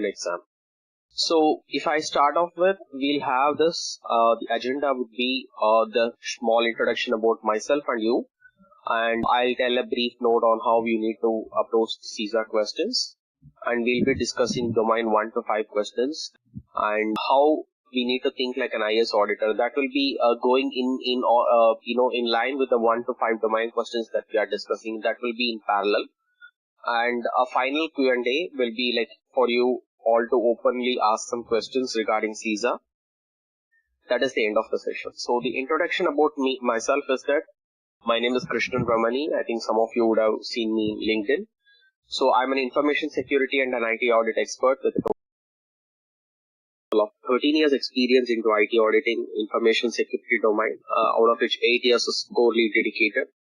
competition exam. So if I start off with, we'll have this, the agenda would be the small introduction about myself and you, and I'll tell a brief note on how you need to approach CISA questions, and we'll be discussing domain 1 to 5 questions and how we need to think like an IS auditor. That will be going in line with the 1 to 5 domain questions that we are discussing. That will be in parallel, and a final Q&A will be like for you all to openly ask some questions regarding CISA. That is the end of the session. So the introduction about myself is that my name is Krishnan Ramani. I think some of you would have seen me in LinkedIn. So I'm an information security and an IT audit expert with a total of 13 years experience into IT auditing, information security domain, out of which 8 years is squarely dedicated.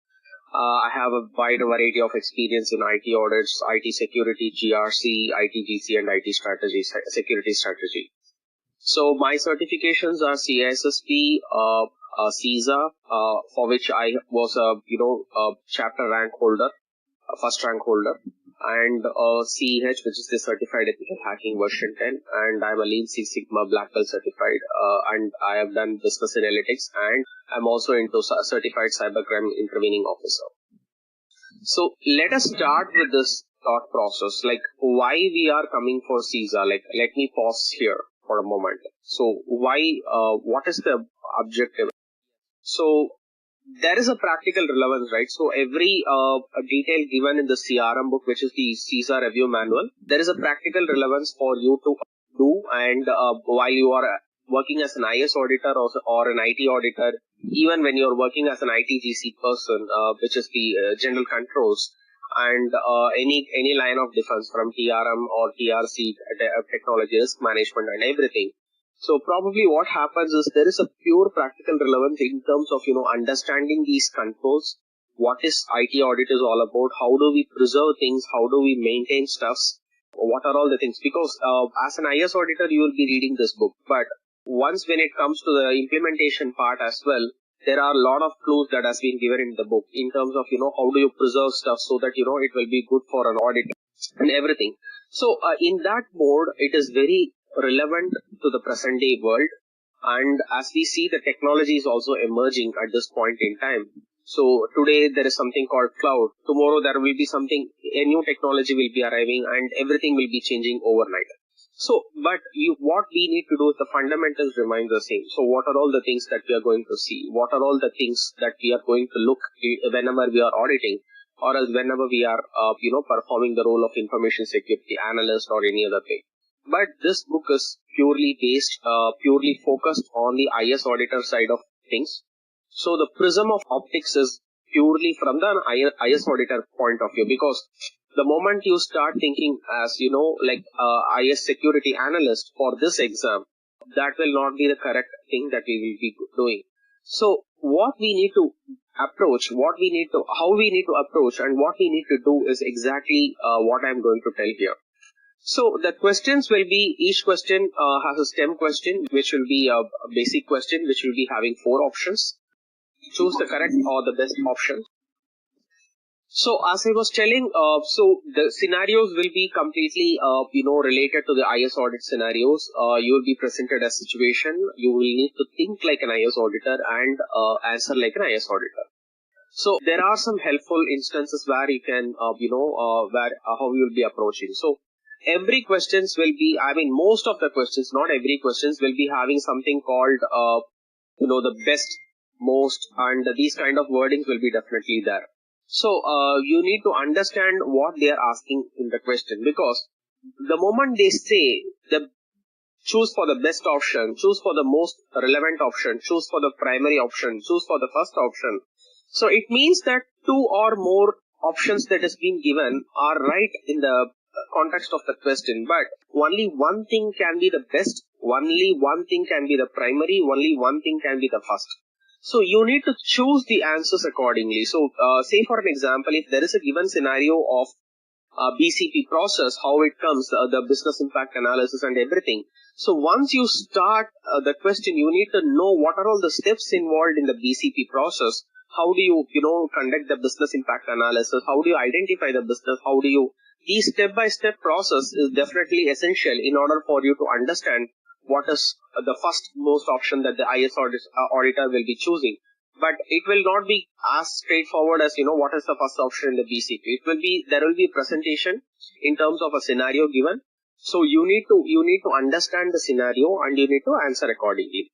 I have a wide variety of experience in IT audits, IT security, GRC, ITGC, and IT strategy, security strategy. So my certifications are CISSP, CISA, for which I was a chapter rank holder, a first rank holder, and CEH, which is the Certified Ethical Hacking version 10, and I'm a Lean Six Sigma Black Belt certified, and I have done business analytics, and I'm also into certified cybercrime intervening officer. So let us start with this thought process, like why we are coming for CISA. Like, let me pause here for a moment. So why, what is the objective? So there is a practical relevance, right? So every detail given in the CRM book, which is the CISA review manual, there is a practical relevance for you to do, and while you are working as an IS auditor or an IT auditor, even when you're working as an ITGC person, which is the general controls, and any line of defense from TRM or TRC, technology risk management and everything. So probably what happens is there is a pure practical relevance in terms of, understanding these controls, what is IT audit is all about, how do we preserve things, how do we maintain stuffs, what are all the things. Because as an IS auditor, you will be reading this book. But once when it comes to the implementation part as well, there are a lot of clues that has been given in the book in terms of, how do you preserve stuff so that, it will be good for an audit and everything. So in that mode, it is very relevant to the present day world, and as we see, the technology is also emerging at this point in time. So today there is something called cloud, tomorrow there will be something, a new technology will be arriving, and everything will be changing overnight. So but what we need to do is the fundamentals remain the same. So what are all the things that we are going to see, what are all the things that we are going to look whenever we are auditing, or else whenever we are performing the role of information security analyst or any other thing. But this book is purely based, purely focused on the IS auditor side of things. So the prism of optics is purely from the IS auditor point of view, because the moment you start thinking as, like IS security analyst for this exam, that will not be the correct thing that we will be doing. So what we need to approach, how we need to approach, and what we need to do is exactly what I'm going to tell here. So the questions will be, each question has a STEM question, which will be a basic question, which will be having 4 options. Choose the correct or the best option. So as I was telling, so the scenarios will be completely, related to the IS audit scenarios. You will be presented a situation. You will need to think like an IS auditor and answer like an IS auditor. So there are some helpful instances where you can, how you will be approaching. So every questions will be, most of the questions, not every questions, will be having something called, the best, most, and these kind of wordings will be definitely there. So you need to understand what they are asking in the question, because the moment they say choose for the best option, choose for the most relevant option, choose for the primary option, choose for the first option. So it means that 2 or more options that has been given are right in the context of the question, but only one thing can be the best, only one thing can be the primary, only one thing can be the first. So you need to choose the answers accordingly. So say for an example, if there is a given scenario of BCP process, how it comes, the business impact analysis and everything. So once you start the question, you need to know what are all the steps involved in the BCP process. How do you, conduct the business impact analysis? How do you identify the business? How do you the step-by-step process is definitely essential in order for you to understand what is the first most option that the IS auditor will be choosing. But it will not be as straightforward as, what is the first option in the BCP. There will be a presentation in terms of a scenario given. So you need to understand the scenario and you need to answer accordingly.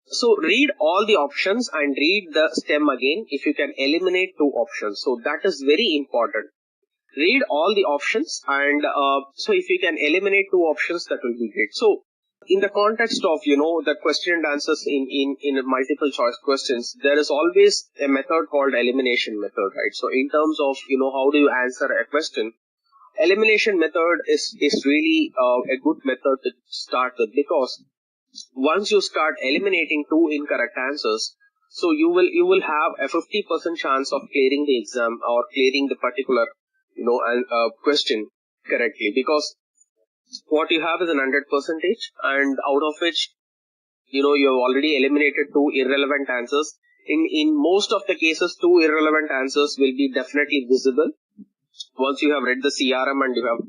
So read all the options and read the stem again if you can eliminate 2 options. So that is very important. Read all the options and so if you can eliminate 2 options, that will be great. So in the context of, the question and answers in multiple choice questions, there is always a method called elimination method, right? So in terms of, how do you answer a question, elimination method is really a good method to start with, because once you start eliminating 2 incorrect answers, so you will have a 50% chance of clearing the exam or clearing the particular question correctly, because what you have is an 100%, and out of which you have already eliminated 2 irrelevant answers. In most of the cases, 2 irrelevant answers will be definitely visible. Once you have read the CRM and you have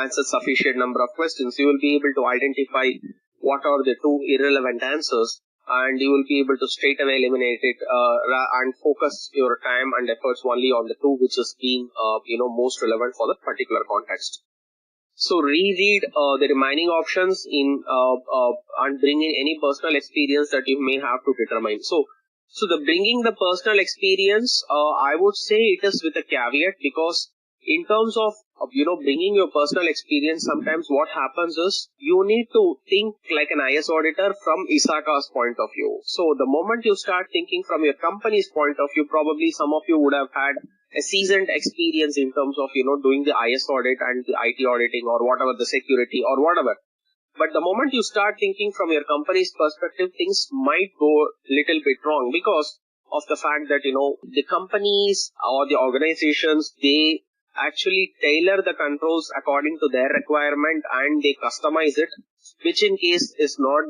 answered sufficient number of questions, you will be able to identify what are the 2 irrelevant answers, and you will be able to straight away eliminate it and focus your time and efforts only on the 2 which is being most relevant for the particular context. So reread the remaining options and bring in any personal experience that you may have to determine. So the bringing the personal experience, I would say it is with a caveat, because in terms of bringing your personal experience, sometimes what happens is you need to think like an IS auditor from ISACA's point of view. So the moment you start thinking from your company's point of view, probably some of you would have had a seasoned experience in terms of doing the IS audit and the IT auditing or whatever, the security or whatever. But the moment you start thinking from your company's perspective, things might go a little bit wrong, because of the fact that the companies or the organizations, they actually tailor the controls according to their requirement and they customize it, which in case is not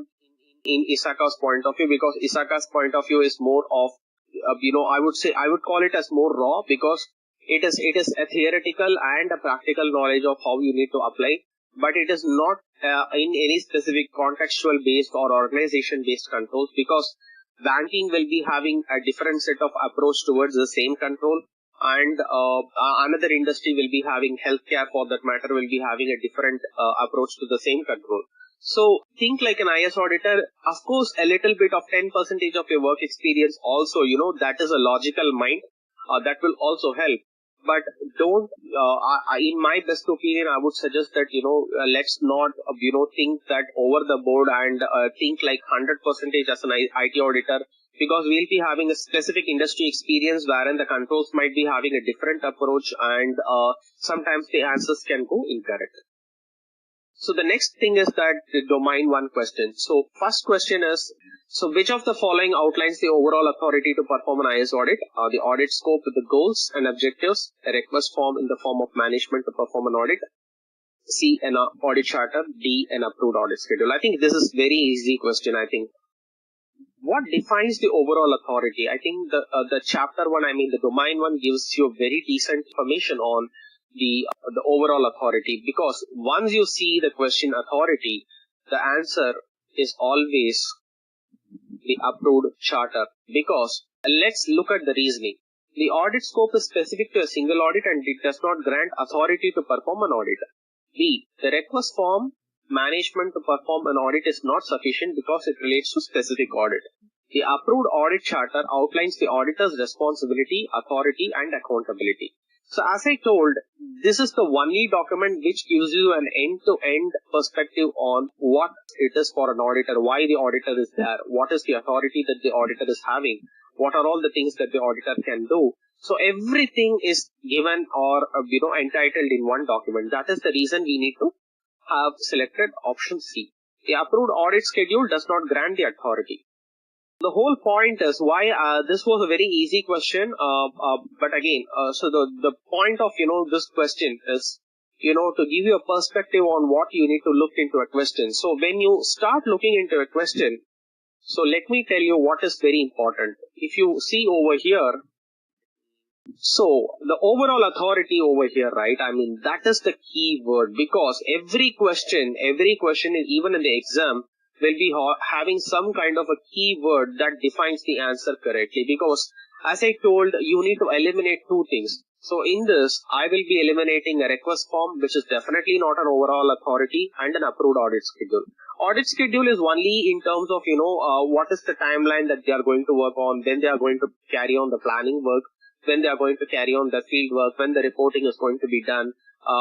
in ISACA's point of view, because ISACA's point of view is more of I would call it as more raw, because it is a theoretical and a practical knowledge of how you need to apply, but it is not in any specific contextual based or organization based controls, because banking will be having a different set of approach towards the same control, and another industry will be having, healthcare for that matter, will be having a different approach to the same control. So think like an IS auditor. Of course, a little bit of 10% of your work experience also, that is a logical mind that will also help. But don't, in my best opinion, I would suggest that, let's not, think that over the board and think like 100% as an IT auditor, because we'll be having a specific industry experience wherein the controls might be having a different approach, and sometimes the answers can go incorrect. So the next thing is that the domain 1 question. So first question is, so which of the following outlines the overall authority to perform an IS audit? The audit scope with the goals and objectives, a request form in the form of management to perform an audit, C, an audit charter, D, an approved audit schedule. I think this is very easy question. I think what defines the overall authority? I think the chapter 1, the domain 1 gives you very decent information on the overall authority, because once you see the question authority, the answer is always the approved charter, because let's look at the reasoning. The audit scope is specific to a single audit and it does not grant authority to perform an audit. B, the request form management to perform an audit is not sufficient because it relates to specific audit. The approved audit charter outlines the auditor's responsibility, authority and accountability. So as I told, this is the only document which gives you an end-to-end perspective on what it is for an auditor, why the auditor is there, what is the authority that the auditor is having, what are all the things that the auditor can do. So everything is given or entitled in one document. That is the reason we need to have selected option C. The approved audit schedule does not grant the authority. The whole point is why this was a very easy question, but again, so the point of this question is to give you a perspective on what you need to look into a question. So when you start looking into a question, so let me tell you what is very important. If you see over here, So the overall authority over here, right? I mean, that is the key word, because every question even in the exam will be having some kind of a key word that defines the answer correctly. Because as I told, you need to eliminate two things. So in this, I will be eliminating a request form, which is definitely not an overall authority, and an approved audit schedule. Audit schedule is only in terms of, what is the timeline that they are going to work on, when they are going to carry on the planning work, when they are going to carry on the field work, when the reporting is going to be done,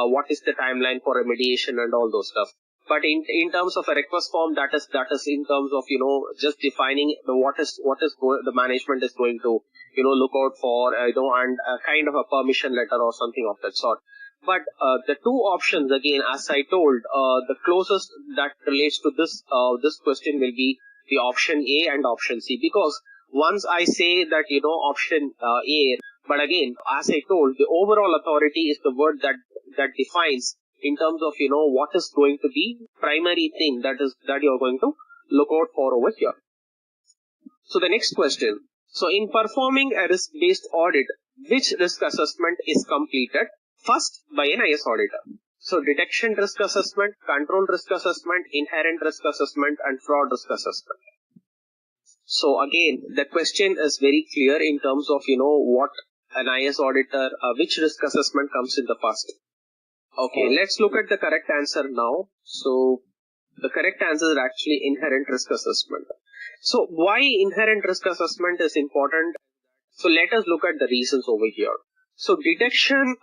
what is the timeline for remediation and all those stuff. But in terms of a request form, that is in terms of, just defining the management is going to, look out for, and a kind of a permission letter or something of that sort. But the two options, again, as I told, the closest that relates to this question will be the option A and option C, because once I say that, option A, but again, as I told, the overall authority is the word that defines in terms of, what is going to be primary thing that you're going to look out for over here. So the next question. So in performing a risk-based audit, which risk assessment is completed first by an IS auditor? So detection risk assessment, control risk assessment, inherent risk assessment, and fraud risk assessment. So again, the question is very clear in terms of, what an IS auditor, which risk assessment comes in the first. Okay, let's look at the correct answer now. So the correct answer is actually inherent risk assessment. So why inherent risk assessment is important? So let us look at the reasons over here. So detection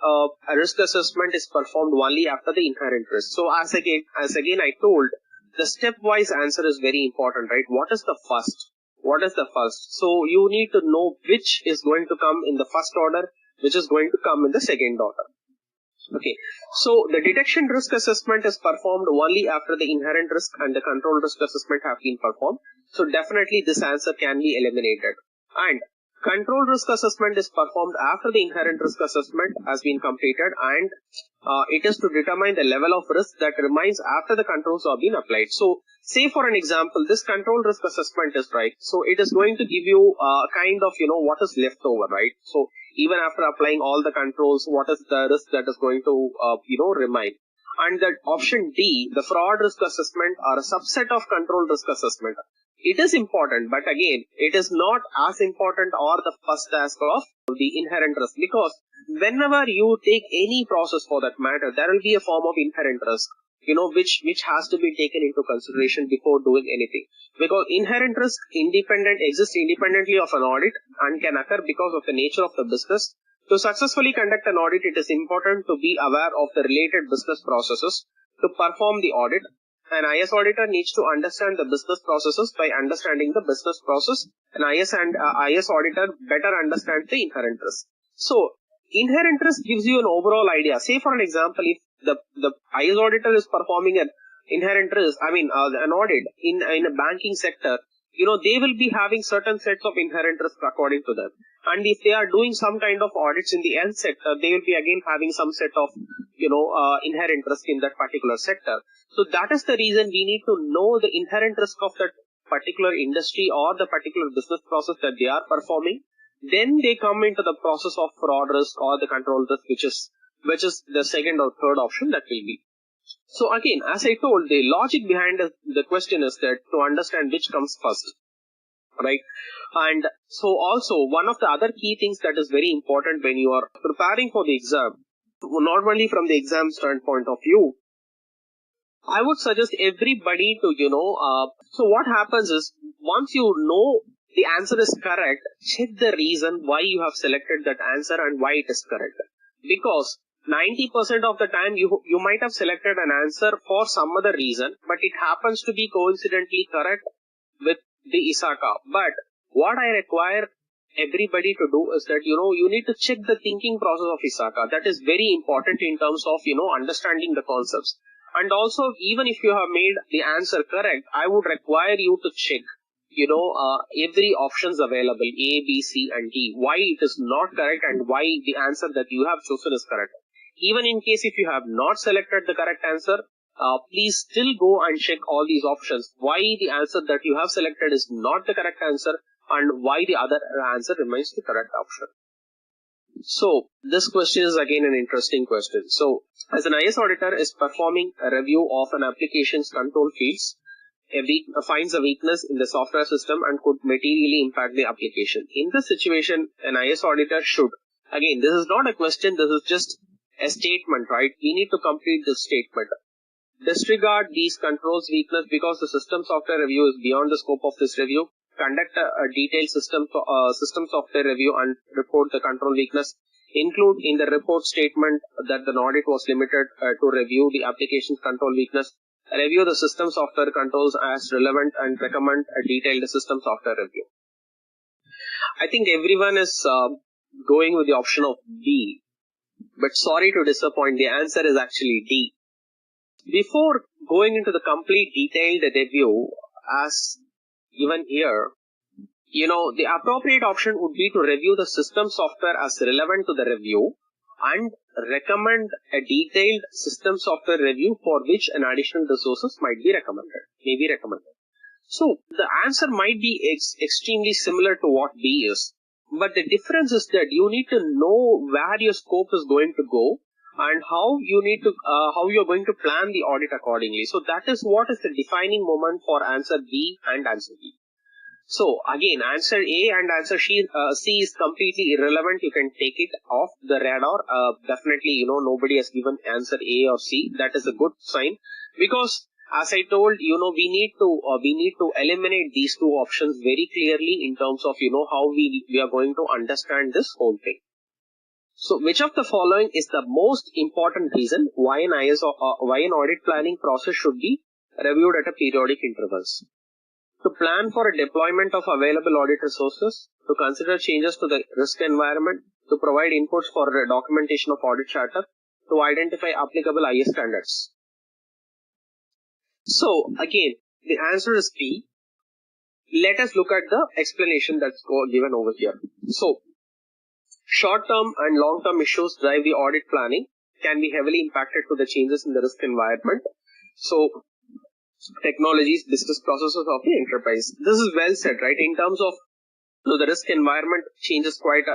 risk assessment is performed only after the inherent risk. So as again I told, the stepwise answer is very important, right? What is the first? What is the first? So you need to know which is going to come in the first order, which is going to come in the second order. Okay, so the detection risk assessment is performed only after the inherent risk and the control risk assessment have been performed. So definitely this answer can be eliminated. And control risk assessment is performed after the inherent risk assessment has been completed, and it is to determine the level of risk that remains after the controls have been applied. So say for an example, this control risk assessment is right. So it is going to give you kind of, what is left over, right? So even after applying all the controls, what is the risk that is going to, remain? And that option D, the fraud risk assessment, are a subset of control risk assessment. It is important, but again, it is not as important or the first task of the inherent risk, because whenever you take any process for that matter, there will be a form of inherent risk, which has to be taken into consideration before doing anything. Because inherent risk exists independently of an audit and can occur because of the nature of the business. To successfully conduct an audit, it is important to be aware of the related business processes. To perform the audit, an IS auditor needs to understand the business processes. By understanding the business process, an IS auditor better understands the inherent risk. So inherent risk gives you an overall idea. Say for an example, if the IS auditor is performing an inherent risk, an audit in a banking sector, they will be having certain sets of inherent risk according to them. And if they are doing some kind of audits in the health sector, they will be again having some set of, inherent risk in that particular sector. So that is the reason we need to know the inherent risk of that particular industry or the particular business process that they are performing. Then they come into the process of fraud risk or the control risk, which is the second or third option that will be. So again, as I told, the logic behind the question is that to understand which comes first, right? And so also one of the other key things that is very important when you are preparing for the exam, not only from the exam standpoint of view, I would suggest everybody to, so what happens is, once you know the answer is correct, check the reason why you have selected that answer and why it is correct. Because 90% of the time you might have selected an answer for some other reason, but it happens to be coincidentally correct with the ISACA. But what I require everybody to do is that, you need to check the thinking process of ISACA. That is very important in terms of, understanding the concepts. And also, even if you have made the answer correct, I would require you to check, every options available, A, B, C, and D, why it is not correct and why the answer that you have chosen is correct. Even in case if you have not selected the correct answer, please still go and check all these options, why the answer that you have selected is not the correct answer and why the other answer remains the correct option. So this question is again an interesting question. So as an IS auditor is performing a review of an application's control fields, finds a weakness in the software system and could materially impact the application. In this situation, an IS auditor should, again, this is not a question, this is just a statement, right? We need to complete this statement. Disregard these controls weakness because the system software review is beyond the scope of this review. Conduct a detailed system software review and report the control weakness. Include in the report statement that the audit was limited to review the application's control weakness. Review the system software controls as relevant and recommend a detailed system software review. I think everyone is going with the option of B, but sorry to disappoint, the answer is actually D. Before going into the complete detailed review, as given here, the appropriate option would be to review the system software as relevant to the review and recommend a detailed system software review for which an additional resources may be recommended. So the answer might be extremely similar to what B is, but the difference is that you need to know where your scope is going to go and how you're going to plan the audit accordingly. So that is what is the defining moment for answer B and answer B. So again, answer A and answer C is completely irrelevant. You can take it off the radar. Definitely, nobody has given answer A or C. That is a good sign, because as I told, we need to eliminate these two options very clearly in terms of how we are going to understand this whole thing. So which of the following is the most important reason why an audit planning process should be reviewed at a periodic intervals? To plan for a deployment of available audit resources, to consider changes to the risk environment, to provide inputs for the documentation of audit charter, to identify applicable IS standards. So again, the answer is B. Let us look at the explanation that's given over here. So short-term and long-term issues drive the audit planning, can be heavily impacted to the changes in the risk environment. So technologies, business processes of the enterprise. This is well said, right? In terms of the risk environment changes quite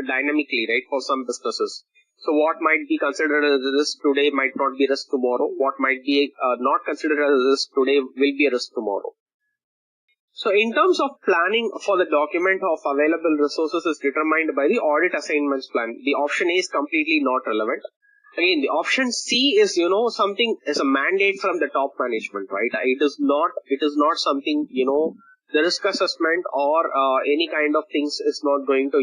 dynamically, right, for some businesses. So what might be considered as a risk today might not be risk tomorrow. What might be not considered as a risk today will be a risk tomorrow. So in terms of planning for the document of available resources is determined by the audit assignments plan. The option A is completely not relevant. Again, the option C is, something is a mandate from the top management, right? It is not something, the risk assessment or any kind of things is not going to,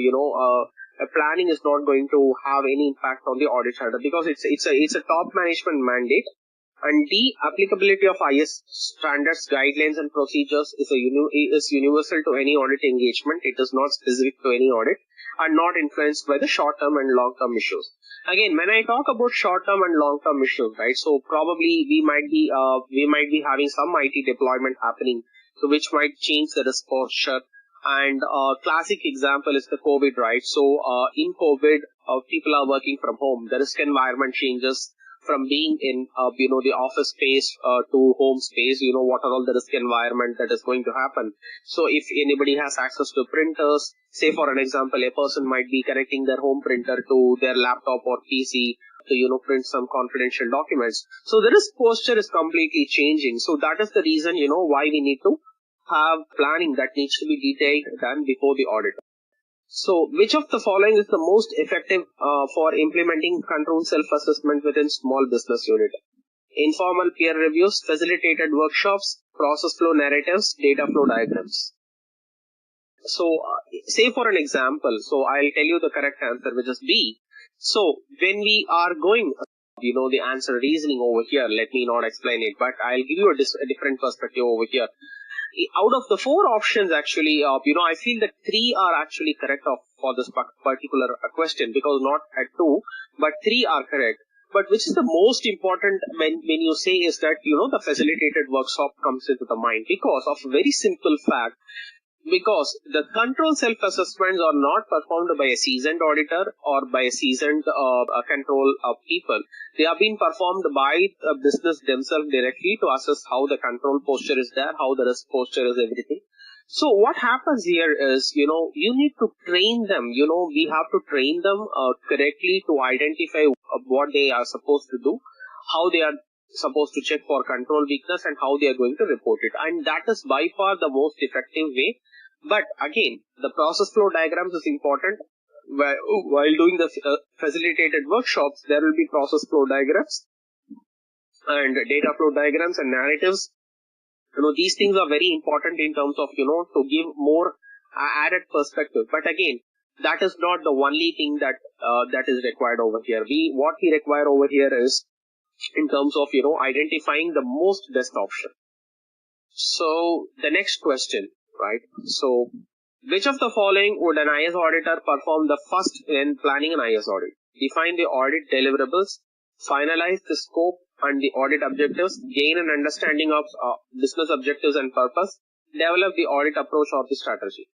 planning is not going to have any impact on the audit charter, because it's a top management mandate. And the applicability of IS standards, guidelines and procedures is universal to any audit engagement. It is not specific to any audit and not influenced by the short-term and long-term issues. Again, when I talk about short-term and long-term issues, right? So probably we might be having some IT deployment happening, so which might change the risk posture. And classic example is the COVID, right? So in COVID, people are working from home. The risk environment changes from being in the office space to home space. What are all the risk environment that is going to happen. So if anybody has access to printers, say for an example, a person might be connecting their home printer to their laptop or PC to print some confidential documents. So the risk posture is completely changing. So that is the reason why we need to have planning that needs to be detailed than before the audit. So which of the following is the most effective for implementing control self-assessment within small business unit? Informal peer reviews, facilitated workshops, process flow narratives, data flow diagrams. So say for an example, so I'll tell you the correct answer, which is B. So when we are going, the answer reasoning over here, let me not explain it, but I'll give you a different perspective over here. Out of the four options, actually, I feel that three are actually correct for this particular question, because not at two, but three are correct. But which is the most important when you say is that, the facilitated workshop comes into the mind, because of a very simple fact. Because the control self-assessments are not performed by a seasoned auditor or by a seasoned control people. They are being performed by the business themselves directly to assess how the control posture is there, how the risk posture is, everything. So what happens here is, you need to train them. We have to train them correctly to identify what they are supposed to do, how they are supposed to check for control weakness, and how they are going to report it. And that is by far the most effective way. But again, the process flow diagrams is important. While doing the facilitated workshops, there will be process flow diagrams and data flow diagrams and narratives. These things are very important in terms of, to give more added perspective. But again, that is not the only thing that is required over here. What we require over here is in terms of, identifying the most best option. So the next question, right? So which of the following would an IS auditor perform the first when planning an IS audit? Define the audit deliverables, finalize the scope and the audit objectives, gain an understanding of business objectives and purpose, develop the audit approach or the strategy.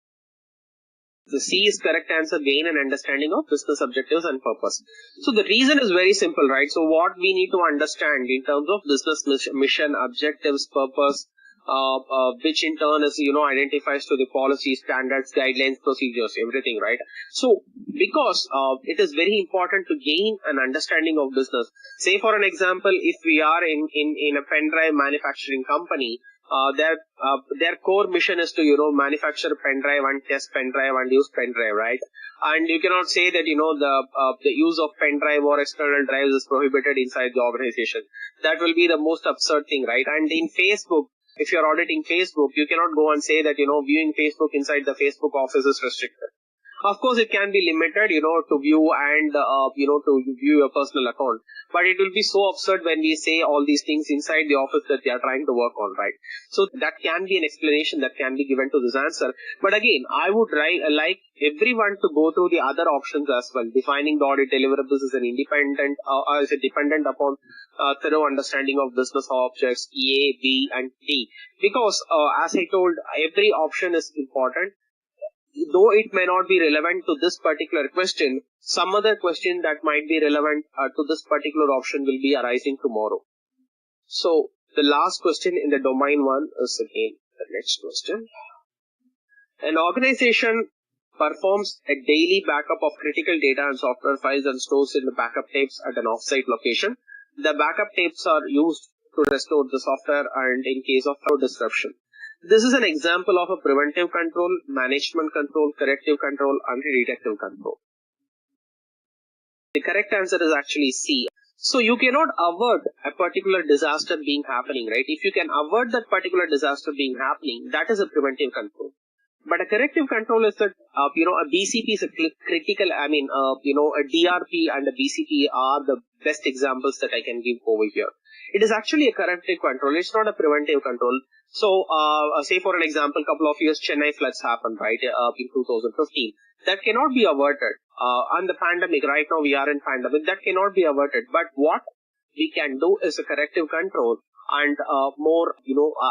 The C is correct answer, gain an understanding of business objectives and purpose. So the reason is very simple, right? So what we need to understand in terms of business mission, objectives, purpose, which in turn is, identifies to the policy, standards, guidelines, procedures, everything, right? So because it is very important to gain an understanding of business. Say for an example, if we are in a pen drive manufacturing company, their core mission is to, manufacture pen drive and test pen drive and use pen drive, right? And you cannot say that, the use of pen drive or external drives is prohibited inside the organization. That will be the most absurd thing, right? And in Facebook, if you're auditing Facebook, you cannot go and say that, viewing Facebook inside the Facebook office is restricted. Of course, it can be limited, to view and, to view your personal account. But it will be so absurd when we say all these things inside the office that they are trying to work on, right? So that can be an explanation that can be given to this answer. But again, I would like everyone to go through the other options as well. Defining the audit deliverables is dependent upon thorough understanding of business objects, A, B, and D. Because, as I told, every option is important. Though it may not be relevant to this particular question, some other question that might be relevant to this particular option will be arising tomorrow. So the last question in the domain 1 is again the next question. An organization performs a daily backup of critical data and software files and stores in the backup tapes at an offsite location. The backup tapes are used to restore the software and in case of disruption. This is an example of a preventive control, management control, corrective control, and reactive control. The correct answer is actually C. So you cannot avert a particular disaster being happening, right? If you can avert that particular disaster being happening, that is a preventive control. But a corrective control is that, a BCP is a critical, a DRP and a BCP are the best examples that I can give over here. It is actually a corrective control. It's not a preventive control. So, say for an example, couple of years Chennai floods happened, right, in 2015. That cannot be averted. And the pandemic, right now we are in pandemic, that cannot be averted. But what we can do is a corrective control and more,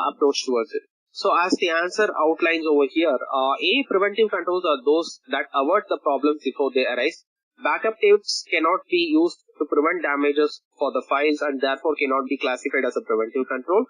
approach towards it. So as the answer outlines over here, A, preventive controls are those that avert the problems before they arise. Backup tapes cannot be used to prevent damages for the files and therefore cannot be classified as a preventive control.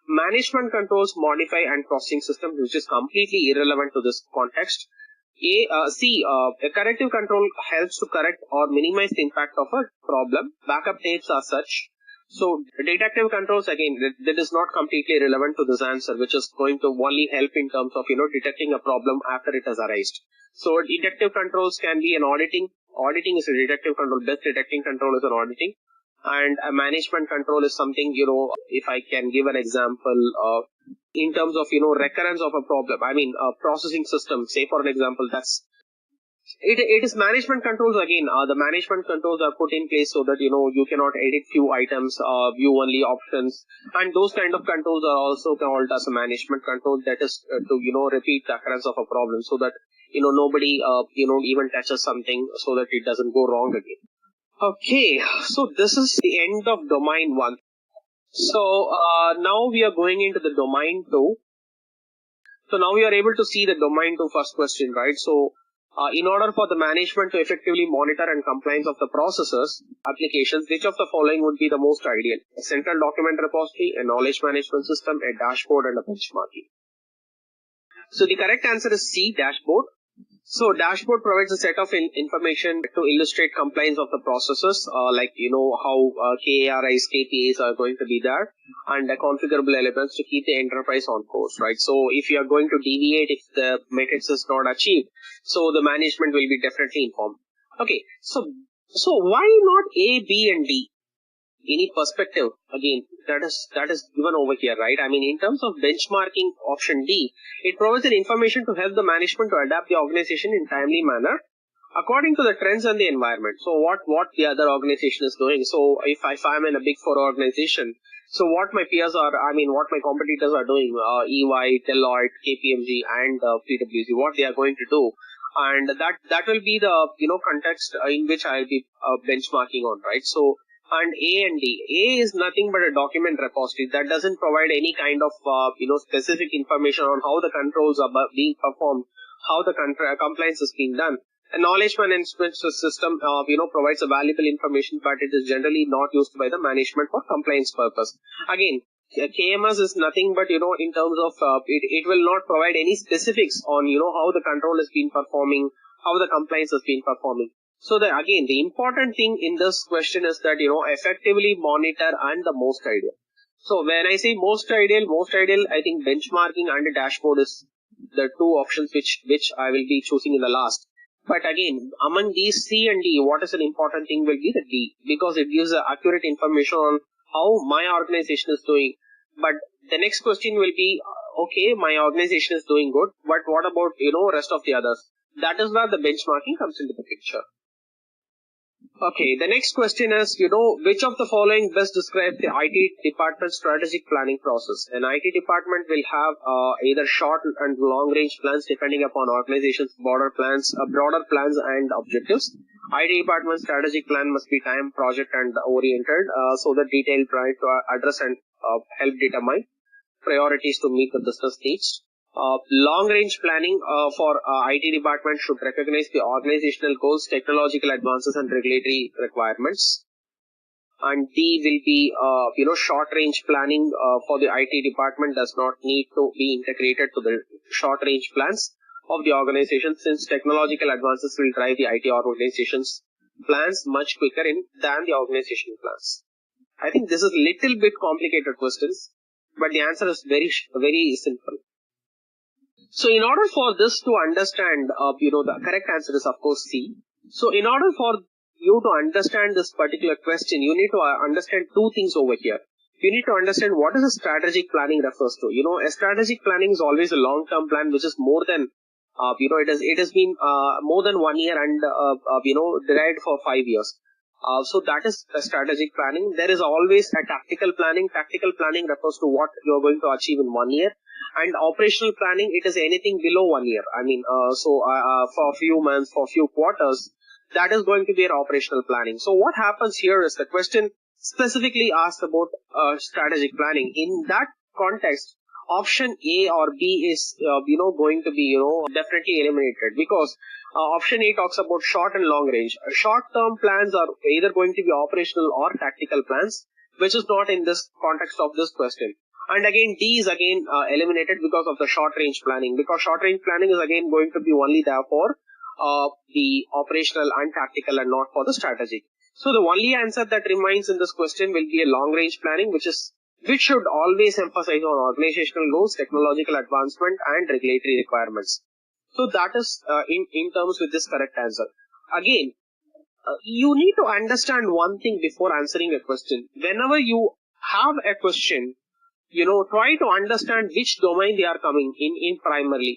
Management controls modify and processing systems, which is completely irrelevant to this context. C, a corrective control helps to correct or minimize the impact of a problem. Backup tapes are such. So detective controls, again, that is not completely relevant to this answer, which is going to only help in terms of, detecting a problem after it has arisen. So detective controls can be an auditing. Auditing is a detective control. Best detecting control is an auditing. And a management control is something, if I can give an example, in terms of, recurrence of a problem. Processing system, say for an example, it is management controls again. The management controls are put in place so that, you cannot edit few items, view only options. And those kind of controls are also called as a management control, that is to, repeat the occurrence of a problem so that, nobody, even touches something so that it doesn't go wrong again. Okay, so this is the end of domain 1. So now we are going into the domain 2. So now we are able to see the domain 2 first question, right? So in order for the management to effectively monitor and compliance of the processes, applications, which of the following would be the most ideal? A central document repository, a knowledge management system, a dashboard, and a benchmarking. So the correct answer is C, dashboard. So dashboard provides a set of information to illustrate compliance of the processes, like how KARIs, KPIs are going to be there, and the configurable elements to keep the enterprise on course, right? So if you are going to deviate, if the metrics is not achieved, so the management will be definitely informed. Okay, so why not A, B, and D? Any perspective again that is given over here, right? I mean, in terms of benchmarking, option D, it provides an information to help the management to adapt the organization in timely manner according to the trends and the environment. So what the other organization is doing. So if I'm in a big four organization, so what my peers are, I mean, what my competitors are doing, EY, Deloitte, KPMG, and PwC, what they are going to do, and that will be the context in which I'll be benchmarking on, right? So. And A and D. A is nothing but a document repository that doesn't provide any kind of specific information on how the controls are being performed, how the compliance is being done. A knowledge management system provides a valuable information, but it is generally not used by the management for compliance purpose. Again, KMS is nothing but in terms of it will not provide any specifics on how the control has been performing, how the compliance has been performing. So again, the important thing in this question is that, effectively monitor and the most ideal. So when I say most ideal, I think benchmarking and the dashboard is the two options which I will be choosing in the last. But again, among these C and D, what is an important thing will be the D, because it gives accurate information on how my organization is doing. But the next question will be, okay, my organization is doing good, but what about, rest of the others? That is where the benchmarking comes into the picture. Okay, the next question is, which of the following best describe the IT department strategic planning process? An IT department will have either short and long range plans depending upon organization's broader plans and objectives. IT department strategic plan must be time, project and oriented, so that detailed try to address and help determine priorities to meet the business needs. Long-range planning for IT department should recognize the organizational goals, technological advances, and regulatory requirements. And D will be, short-range planning for the IT department does not need to be integrated to the short-range plans of the organization, since technological advances will drive the IT organization's plans much quicker than the organization plans. I think this is a little bit complicated questions, but the answer is very, very simple. So in order for this to understand, the correct answer is of course C. So in order for you to understand this particular question, you need to understand two things over here. You need to understand what is a strategic planning refers to. A strategic planning is always a long-term plan, which is more than, it has been more than 1 year and, derived for 5 years. So that is a strategic planning. There is always a tactical planning. Tactical planning refers to what you are going to achieve in 1 year. And operational planning, it is anything below 1 year. I mean, for a few months, for a few quarters, that is going to be an operational planning. So what happens here is the question specifically asked about strategic planning. In that context, option A or B is, going to be, definitely eliminated, because option A talks about short and long range. Short-term plans are either going to be operational or tactical plans, which is not in this context of this question. And again, D is again eliminated because of the short-range planning, because short-range planning is again going to be only there for the operational and tactical and not for the strategic. So the only answer that remains in this question will be a long-range planning, which should always emphasize on organizational goals, technological advancement, and regulatory requirements. So that is in terms with this correct answer. Again, you need to understand one thing before answering a question. Whenever you have a question, try to understand which domain they are coming in primarily.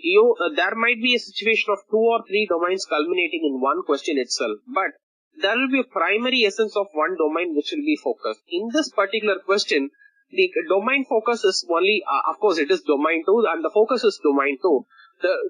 There might be a situation of 2 or 3 domains culminating in one question itself, but there will be a primary essence of one domain which will be focused. In this particular question, the domain focus is only, of course, it is domain 2 and the focus is domain 2.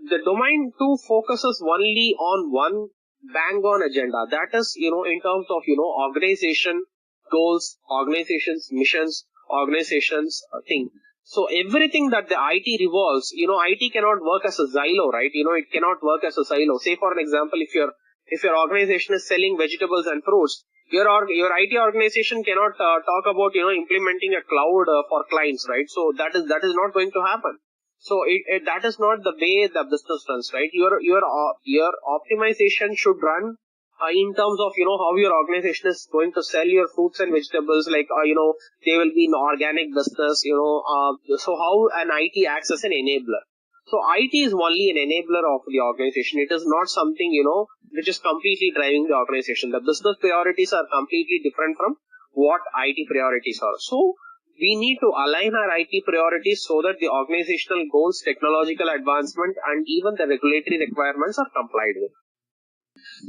The domain 2 focuses only on one bang-on agenda. That is, in terms of, organization goals, organization's missions, organization's thing. So everything that the IT revolves, IT cannot work as a silo, right? It cannot work as a silo. Say for an example, if your organization is selling vegetables and fruits, your IT organization cannot talk about implementing a cloud for clients, right? So that is not going to happen. So that is not the way the business runs, right? Your optimization should run in terms of how your organization is going to sell your fruits and vegetables. Like they will be in organic business. So how an IT acts as an enabler. So IT is only an enabler of the organization. It is not something which is completely driving the organization. The business priorities are completely different from what IT priorities are. So we need to align our IT priorities so that the organizational goals, technological advancement, and even the regulatory requirements are complied with.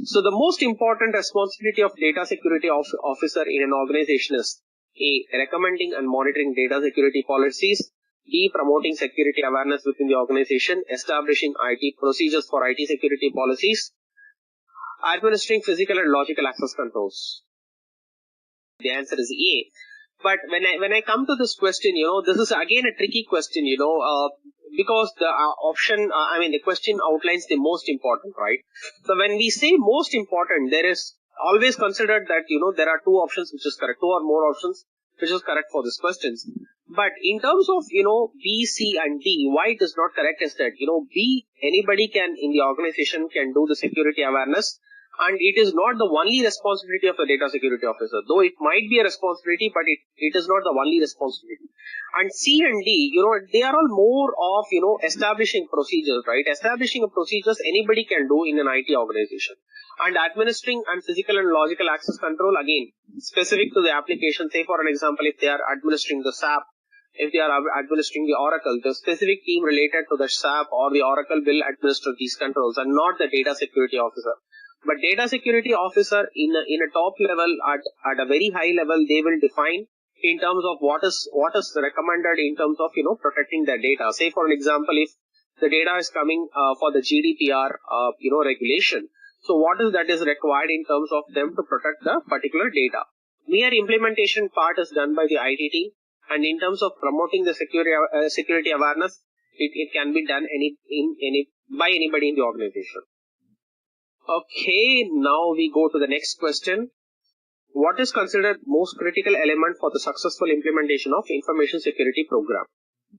So the most important responsibility of data security officer in an organization is A. Recommending and monitoring data security policies. B. Promoting security awareness within the organization. Establishing IT procedures for IT security policies. Administering physical and logical access controls. The answer is A. But when I come to this question, this is again a tricky question, because the the question outlines the most important, right? So when we say most important, there is always considered that, there are two options which is correct, two or more options which is correct for these questions. But in terms of, B, C and D, why it is not correct is that, B, anybody can in the organization can do the security awareness. And it is not the only responsibility of the data security officer, though it might be a responsibility, but it is not the only responsibility. And C and D, they are all more of, establishing procedures, right? Establishing procedures anybody can do in an IT organization. And administering and physical and logical access control, again, specific to the application. Say for an example, if they are administering the SAP, if they are administering the Oracle, the specific team related to the SAP or the Oracle will administer these controls and not the data security officer. But data security officer in a top level, at a very high level, they will define in terms of what is recommended in terms of protecting their data. Say for an example, if the data is coming for the GDPR regulation, so what is that is required in terms of them to protect the particular data. Mere implementation part is done by the IT team, and in terms of promoting the security awareness, it can be done by anybody in the organization. Okay, now we go to the next question. What is considered most critical element for the successful implementation of information security program?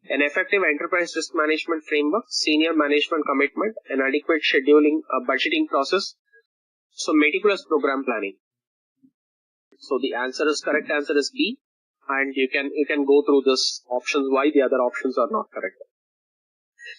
An effective enterprise risk management framework, senior management commitment, an adequate scheduling, budgeting process, so meticulous program planning. So the correct answer is B, and you can go through this options why the other options are not correct.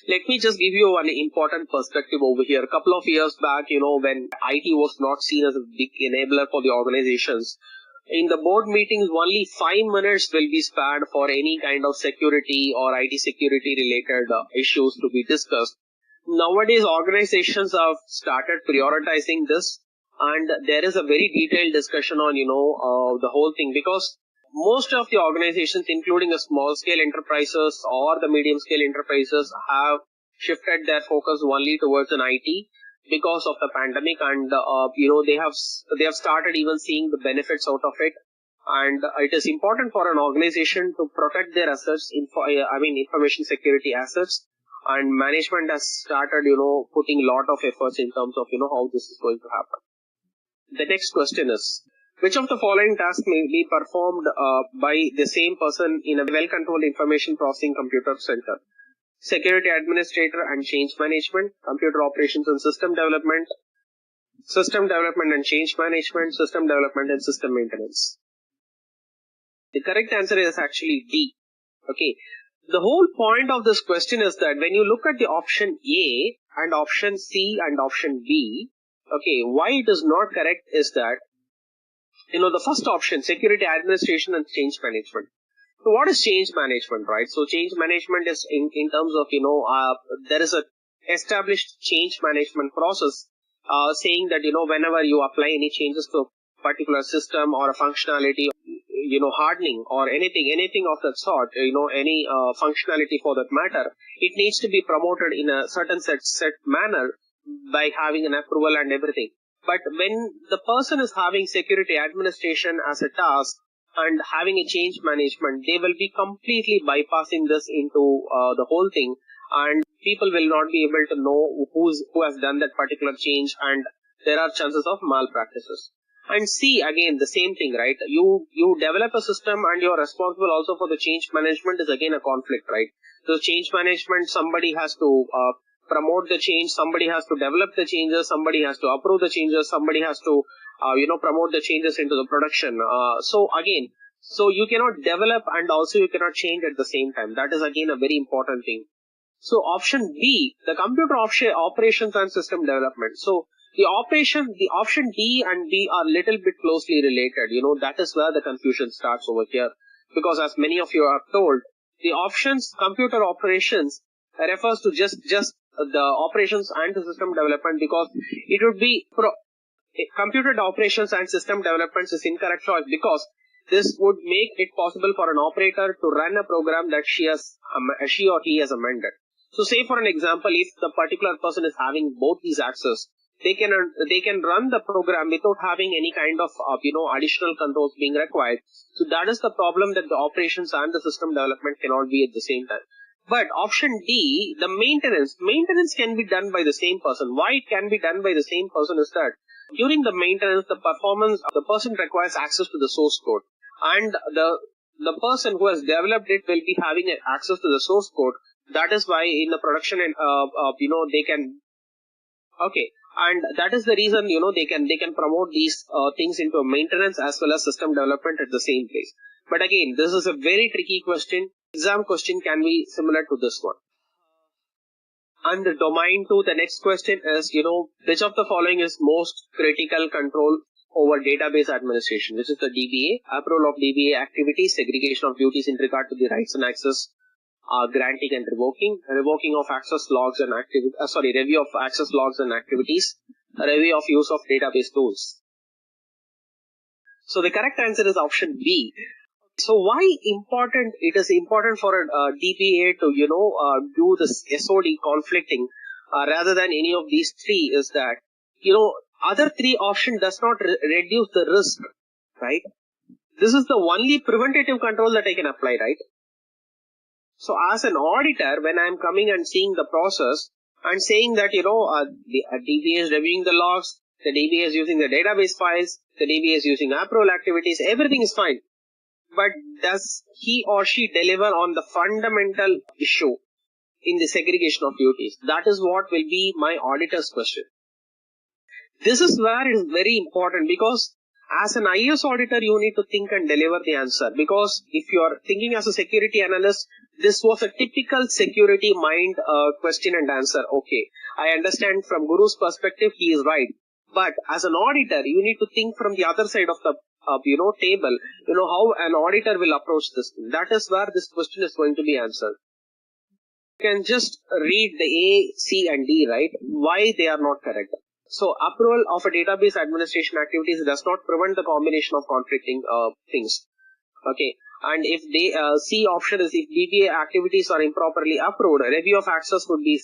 Let me just give you one important perspective over here. A couple of years back, when IT was not seen as a big enabler for the organizations, in the board meetings, only 5 minutes will be spared for any kind of security or IT security related issues to be discussed. Nowadays, organizations have started prioritizing this, and there is a very detailed discussion on, the whole thing, because most of the organizations, including the small scale enterprises or the medium scale enterprises, have shifted their focus only towards an IT because of the pandemic, and they have started even seeing the benefits out of it. And it is important for an organization to protect their assets, information security assets, and management has started putting a lot of efforts in terms of how this is going to happen. The next question is, which of the following tasks may be performed by the same person in a well-controlled information processing computer center? Security administrator and change management, computer operations and system development and change management, system development and system maintenance. The correct answer is actually D. Okay. The whole point of this question is that when you look at the option A and option C and option B, okay, why it is not correct is that the first option, security administration and change management. So what is change management, right? So change management is in terms of, there is a established change management process saying that, whenever you apply any changes to a particular system or a functionality, hardening or anything of that sort, any functionality for that matter, it needs to be promoted in a certain set manner by having an approval and everything. But when the person is having security administration as a task and having a change management, they will be completely bypassing this into the whole thing, and people will not be able to know who has done that particular change, and there are chances of malpractices. And C, again, the same thing, right? You develop a system and you're responsible also for the change management is again a conflict, right? So change management, somebody has to promote the change, somebody has to develop the changes, somebody has to approve the changes, somebody has to, promote the changes into the production. So you cannot develop and also you cannot change at the same time. That is again a very important thing. So option B, the computer operations and system development. So the option D and B are little bit closely related. That is where the confusion starts over here. Because as many of you are told, the options computer operations refers to just the operations and the system development, because it would be computer operations and system development is incorrect choice, because this would make it possible for an operator to run a program that she or he has amended. So say for an example, if the particular person is having both these access, they can run the program without having any kind of additional controls being required. So that is the problem, that the operations and the system development cannot be at the same time. But option D, the maintenance can be done by the same person. Why it can be done by the same person is that during the maintenance, the person requires access to the source code, and the person who has developed it will be having access to the source code. That is why in the production they can, okay, and that is the reason they can promote these things into maintenance as well as system development at the same place. But again, this is a very tricky question. Exam question can be similar to this one. And the domain 2, the next question is, which of the following is most critical control over database administration? This is the DBA, approval of DBA activities, segregation of duties in regard to the rights and access, granting and revoking of access logs and review of access logs and activities, review of use of database tools. So the correct answer is option B. So why it is important for a DBA to do this SOD conflicting rather than any of these three is that other three option does not reduce the risk, right? This is the only preventative control that I can apply, right? So as an auditor, when I am coming and seeing the process and saying that the DBA is reviewing the logs, the DBA is using the database files, the DBA is using approval activities, everything is fine. But does he or she deliver on the fundamental issue in the segregation of duties? That is what will be my auditor's question. This is where it is very important, because as an IAS auditor, you need to think and deliver the answer. Because if you are thinking as a security analyst, this was a typical security mind question and answer. Okay, I understand from Guru's perspective, he is right. But as an auditor, you need to think from the other side of the table, how an auditor will approach this. That is where this question is going to be answered. You can just read the A, C and D, right? Why they are not correct. So approval of a database administration activities does not prevent the combination of conflicting things. Okay. And if C option is if DBA activities are improperly approved, a review of access would be,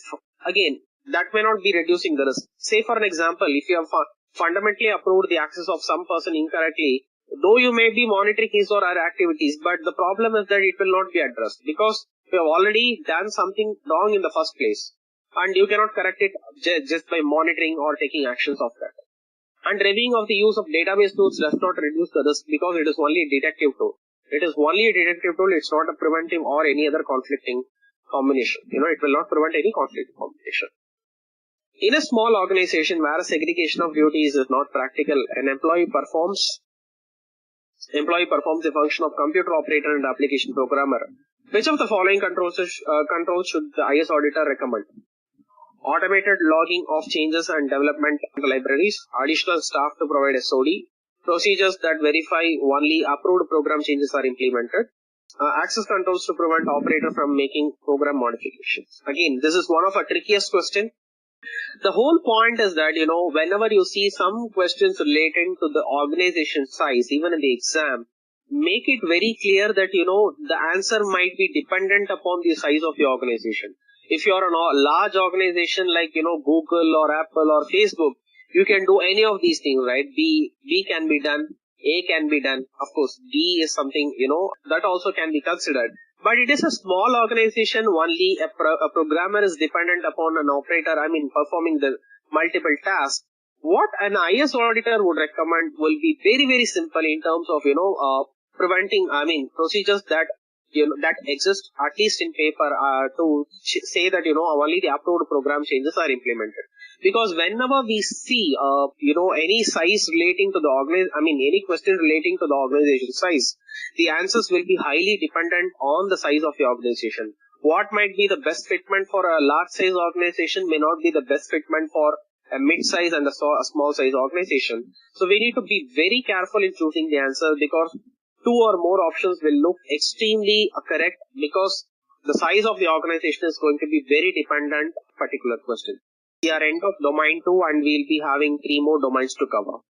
again, that may not be reducing the risk. Say for an example, if you have fundamentally approved the access of some person incorrectly, though you may be monitoring his or her activities, but the problem is that it will not be addressed because you have already done something wrong in the first place. And you cannot correct it just by monitoring or taking actions of that. And reviewing of the use of database tools does not reduce the risk because it is only a detective tool. It is only a detective tool. It's not a preventive or any other conflicting combination. It will not prevent any conflicting combination. In a small organization where a segregation of duties is not practical, an employee performs the function of computer operator and application programmer. Which of the following controls should the IAS auditor recommend? Automated logging of changes and development libraries, additional staff to provide SOD, procedures that verify only approved program changes are implemented, access controls to prevent operator from making program modifications. Again, this is one of our trickiest questions. The whole point is that, whenever you see some questions relating to the organization size, even in the exam, make it very clear that, the answer might be dependent upon the size of the organization. If you are a large organization like, Google or Apple or Facebook, you can do any of these things, right? B can be done, A can be done. Of course, D is something, that also can be considered. But it is a small organization, only a programmer is dependent upon an operator, performing the multiple tasks. what an IS auditor would recommend will be very, very simple in terms of, preventing, procedures that, that exist at least in paper, to say that, only the approved program changes are implemented. Because whenever we see, any size relating to the any question relating to the organization size, the answers will be highly dependent on the size of the organization. What might be the best fitment for a large size organization may not be the best fitment for a mid-size and a small size organization. So we need to be very careful in choosing the answer, because two or more options will look extremely correct, because the size of the organization is going to be very dependent on a particular question. We are end of domain 2 and we'll be having 3 more domains to cover.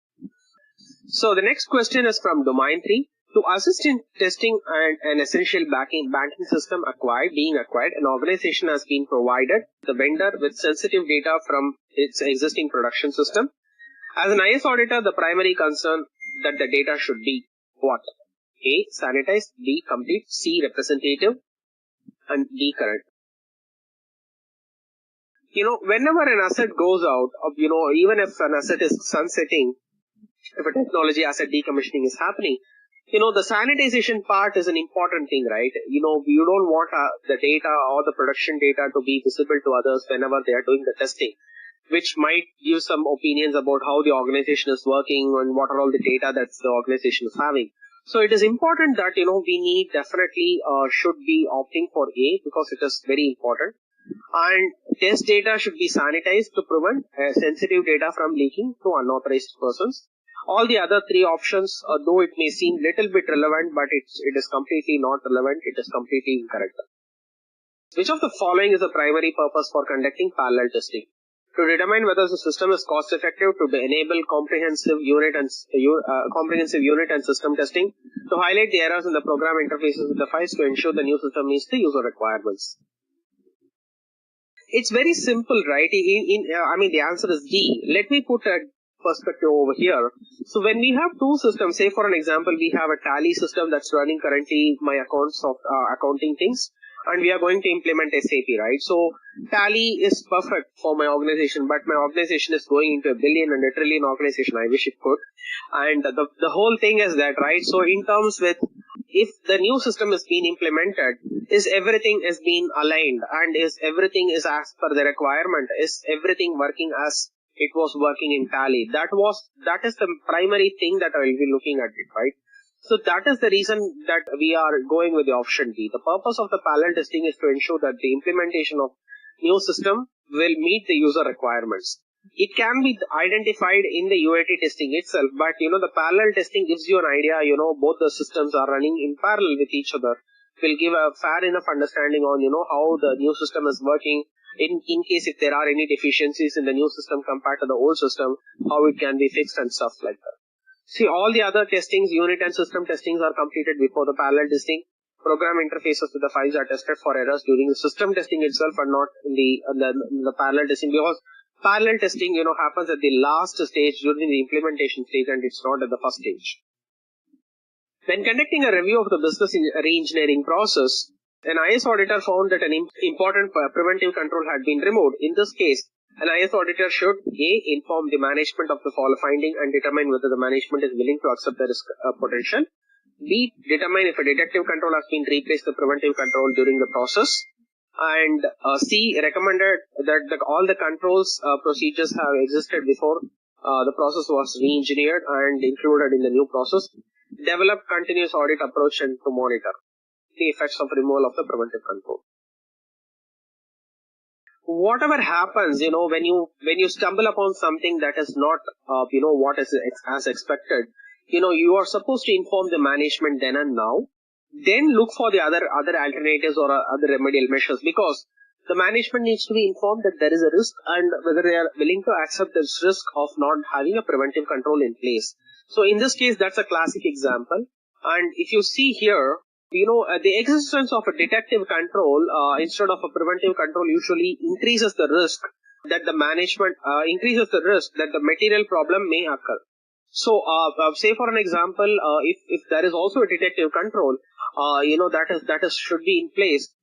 So the next question is from domain 3. To assist in testing an essential banking system being acquired, an organization has been provided the vendor with sensitive data from its existing production system. As an IS auditor, the primary concern that the data should be what? A. Sanitized, B. Complete, C. Representative, and D. Current. Whenever an asset goes out, even if an asset is sunsetting, if a technology asset decommissioning is happening, the sanitization part is an important thing, right? You don't want the data or the production data to be visible to others whenever they are doing the testing, which might give some opinions about how the organization is working and what are all the data that the organization is having. So it is important that, we definitely should be opting for A, because it is very important. And test data should be sanitized to prevent sensitive data from leaking to unauthorized persons. All the other 3 options, though it may seem little bit relevant, but it is completely not relevant. It is completely incorrect. Which of the following is the primary purpose for conducting parallel testing? To determine whether the system is cost effective, to enable comprehensive unit and system testing, to highlight the errors in the program interfaces with the files, to ensure the new system meets the user requirements. It's very simple, right? The answer is D. Let me put a perspective over here. So when we have two systems, say for an example, we have a Tally system that's running currently my accounts of accounting things, and we are going to implement SAP, right? So Tally is perfect for my organization, but my organization is going into a billion and a trillion organization. I wish it could. And the whole thing is that, right? So in terms with, if the new system is being implemented, is everything is being aligned, and is everything is as per the requirement, is everything working as it was working in Tally? That is the primary thing that I will be looking at it, right? So that is the reason that we are going with the option D. The purpose of the parallel testing is to ensure that the implementation of new system will meet the user requirements. It can be identified in the UAT testing itself, but the parallel testing gives you an idea, both the systems are running in parallel with each other. It will give a fair enough understanding on, how the new system is working. In case if there are any deficiencies in the new system compared to the old system, how it can be fixed and stuff like that. See, all the other testings, unit and system testings are completed before the parallel testing. Program interfaces with the files are tested for errors during the system testing itself and not in the parallel testing, because parallel testing, happens at the last stage during the implementation stage, and it's not at the first stage. When conducting a review of the business re-engineering process, an IS auditor found that an important preventive control had been removed. In this case, an IS auditor should A. Inform the management of the finding and determine whether the management is willing to accept the risk potential. B. Determine if a detective control has been replaced the preventive control during the process. And C. Recommended that all the controls procedures have existed before the process was re-engineered and included in the new process. Develop continuous audit approach and to monitor the effects of removal of the preventive control. Whatever happens, when you stumble upon something that is not, what is as expected, you are supposed to inform the management then and now. Then look for the other alternatives or other remedial measures, because the management needs to be informed that there is a risk and whether they are willing to accept this risk of not having a preventive control in place. So in this case, that's a classic example. And if you see here, the existence of a detective control instead of a preventive control usually increases the risk that the management increases the risk that the material problem may occur. So, say for an example, if there is also a detective control, that is should be in place.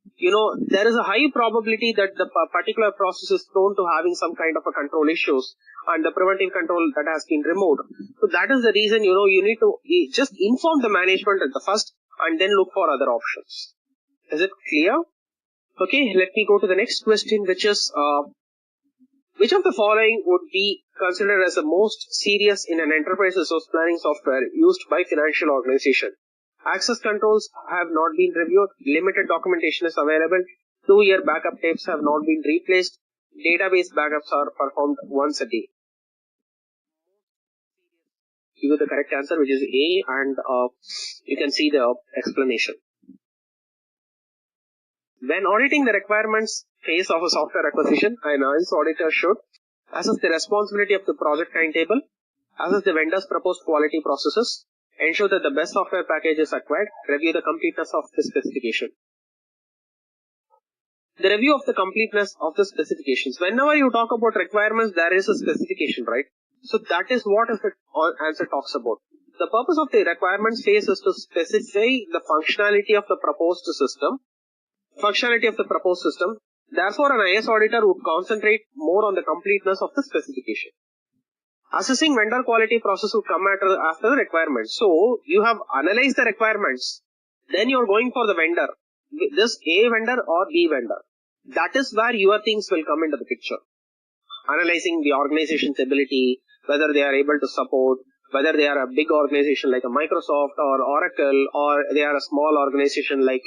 There is a high probability that the particular process is prone to having some kind of a control issues, and the preventive control that has been removed. So that is the reason you need to just inform the management at the first, and then look for other options. Is it clear? Okay, let me go to the next question, which is. Which of the following would be considered as the most serious in an enterprise resource planning software used by financial organization? Access controls have not been reviewed, limited documentation is available, 2-year backup tapes have not been replaced, database backups are performed once a day. Give you the correct answer, which is A, and you can see the explanation. When auditing the requirements phase of a software acquisition, an IS auditor should assess the responsibility of the project timetable, assess the vendor's proposed quality processes, ensure that the best software package is acquired, review the completeness of the specification. The review of the completeness of the specifications. Whenever you talk about requirements, there is a specification, right? So that is what the answer talks about. The purpose of the requirements phase is to specify the functionality of the proposed system. Therefore, an IS auditor would concentrate more on the completeness of the specification. Assessing vendor quality process would come after the requirements. So, you have analyzed the requirements. Then you are going for the vendor. This A vendor or B vendor. That is where your things will come into the picture. Analyzing the organization's ability, whether they are able to support, whether they are a big organization like a Microsoft or Oracle, or they are a small organization like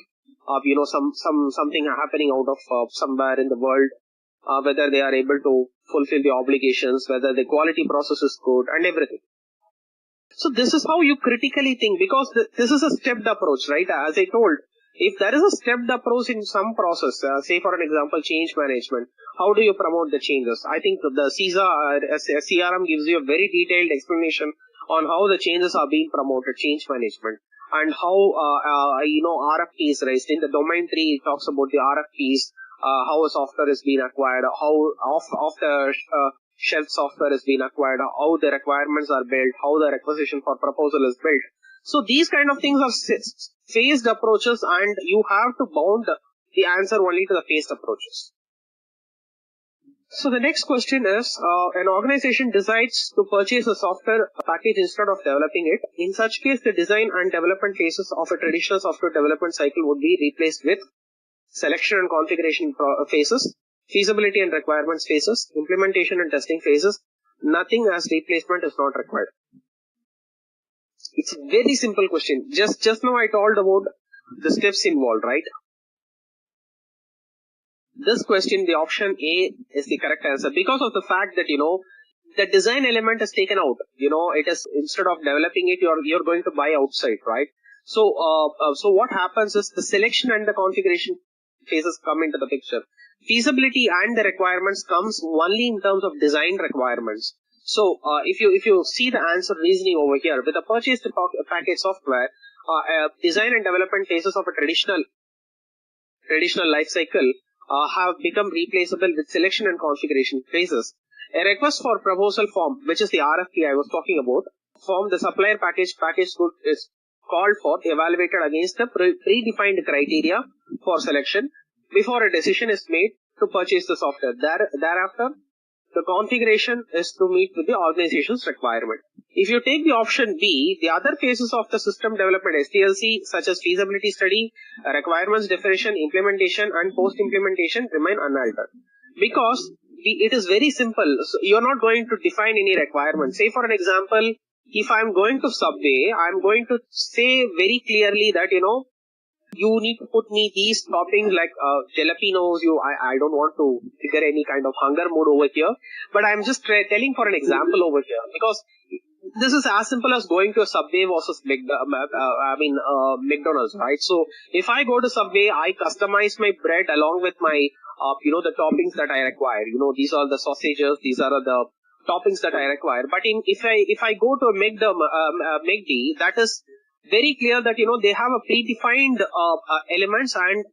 something happening out of somewhere in the world, whether they are able to fulfill the obligations, whether the quality process is good, and everything. So this is how you critically think, because this is a stepped approach, right? As I told, if there is a stepped approach in some process, say for an example, change management, how do you promote the changes? I think the CRM gives you a very detailed explanation on how the changes are being promoted, change management. And how, RFP is raised. In the domain 3, it talks about the RFPs, how a software is being acquired, how off the shelf software is being acquired, how the requirements are built, how the requisition for proposal is built. So these kind of things are phased approaches, and you have to bound the answer only to the phased approaches. So the next question is, an organization decides to purchase a software package instead of developing it. In such case, the design and development phases of a traditional software development cycle would be replaced with selection and configuration phases, feasibility and requirements phases, implementation and testing phases. Nothing as replacement is not required. It's a very simple question. Just now I told about the steps involved, right? This question, the option A is the correct answer, because of the fact that, the design element is taken out. It is, instead of developing it, you're going to buy outside, right? So what happens is the selection and the configuration phases come into the picture. Feasibility and the requirements comes only in terms of design requirements. So, if you see the answer reasoning over here, with a purchased package software, design and development phases of a traditional life cycle have become replaceable with selection and configuration phases. A request for proposal form, which is the RFP I was talking about, form the supplier package good is called for, evaluated against the predefined criteria for selection before a decision is made to purchase the software. Thereafter, the configuration is to meet with the organization's requirement. If you take the option B, the other phases of the system development SDLC, such as feasibility study, requirements definition, implementation, and post-implementation remain unaltered. Because it is very simple. So you're not going to define any requirements. Say for an example, if I'm going to Subway, I'm going to say very clearly that, you need to put me these toppings like jalapenos. I don't want to trigger any kind of hunger mood over here, but I'm just telling for an example over here, because this is as simple as going to a Subway versus McDonald's, right? So if I go to Subway, I customize my bread along with my the toppings that I require. These are the sausages, these are the toppings that I require. But if I go to a McD, that is very clear that they have a predefined elements, and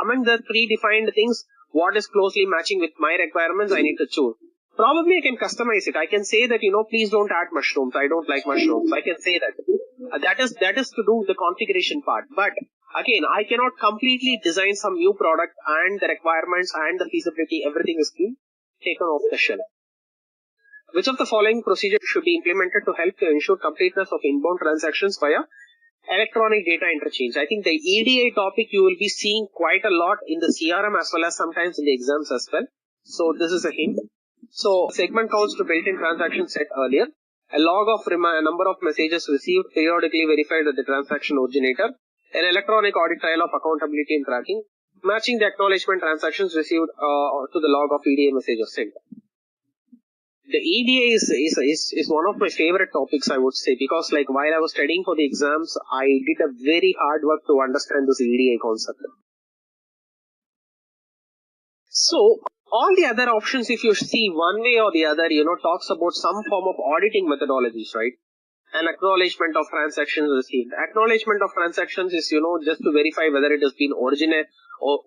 among the predefined things, what is closely matching with my requirements, I need to choose. Probably I can customize it. I can say that, please don't add mushrooms. I don't like mushrooms. I can say that. That is to do the configuration part. But again, I cannot completely design some new product and the requirements and the feasibility, everything is being taken off the shelf. Which of the following procedures should be implemented to help to ensure completeness of inbound transactions via electronic data interchange? I think the EDI topic you will be seeing quite a lot in the CRM as well as sometimes in the exams as well. So this is a hint. So segment counts to built-in transactions set earlier. A log of number of messages received periodically verified at the transaction originator. An electronic audit trail of accountability and tracking. Matching the acknowledgement transactions received to the log of EDI messages sent. The EDA is one of my favorite topics, I would say, because like while I was studying for the exams, I did a very hard work to understand this EDA concept. So all the other options, if you see one way or the other, talks about some form of auditing methodologies, right? An acknowledgement of transactions received. Acknowledgement of transactions is, just to verify whether it has been originated or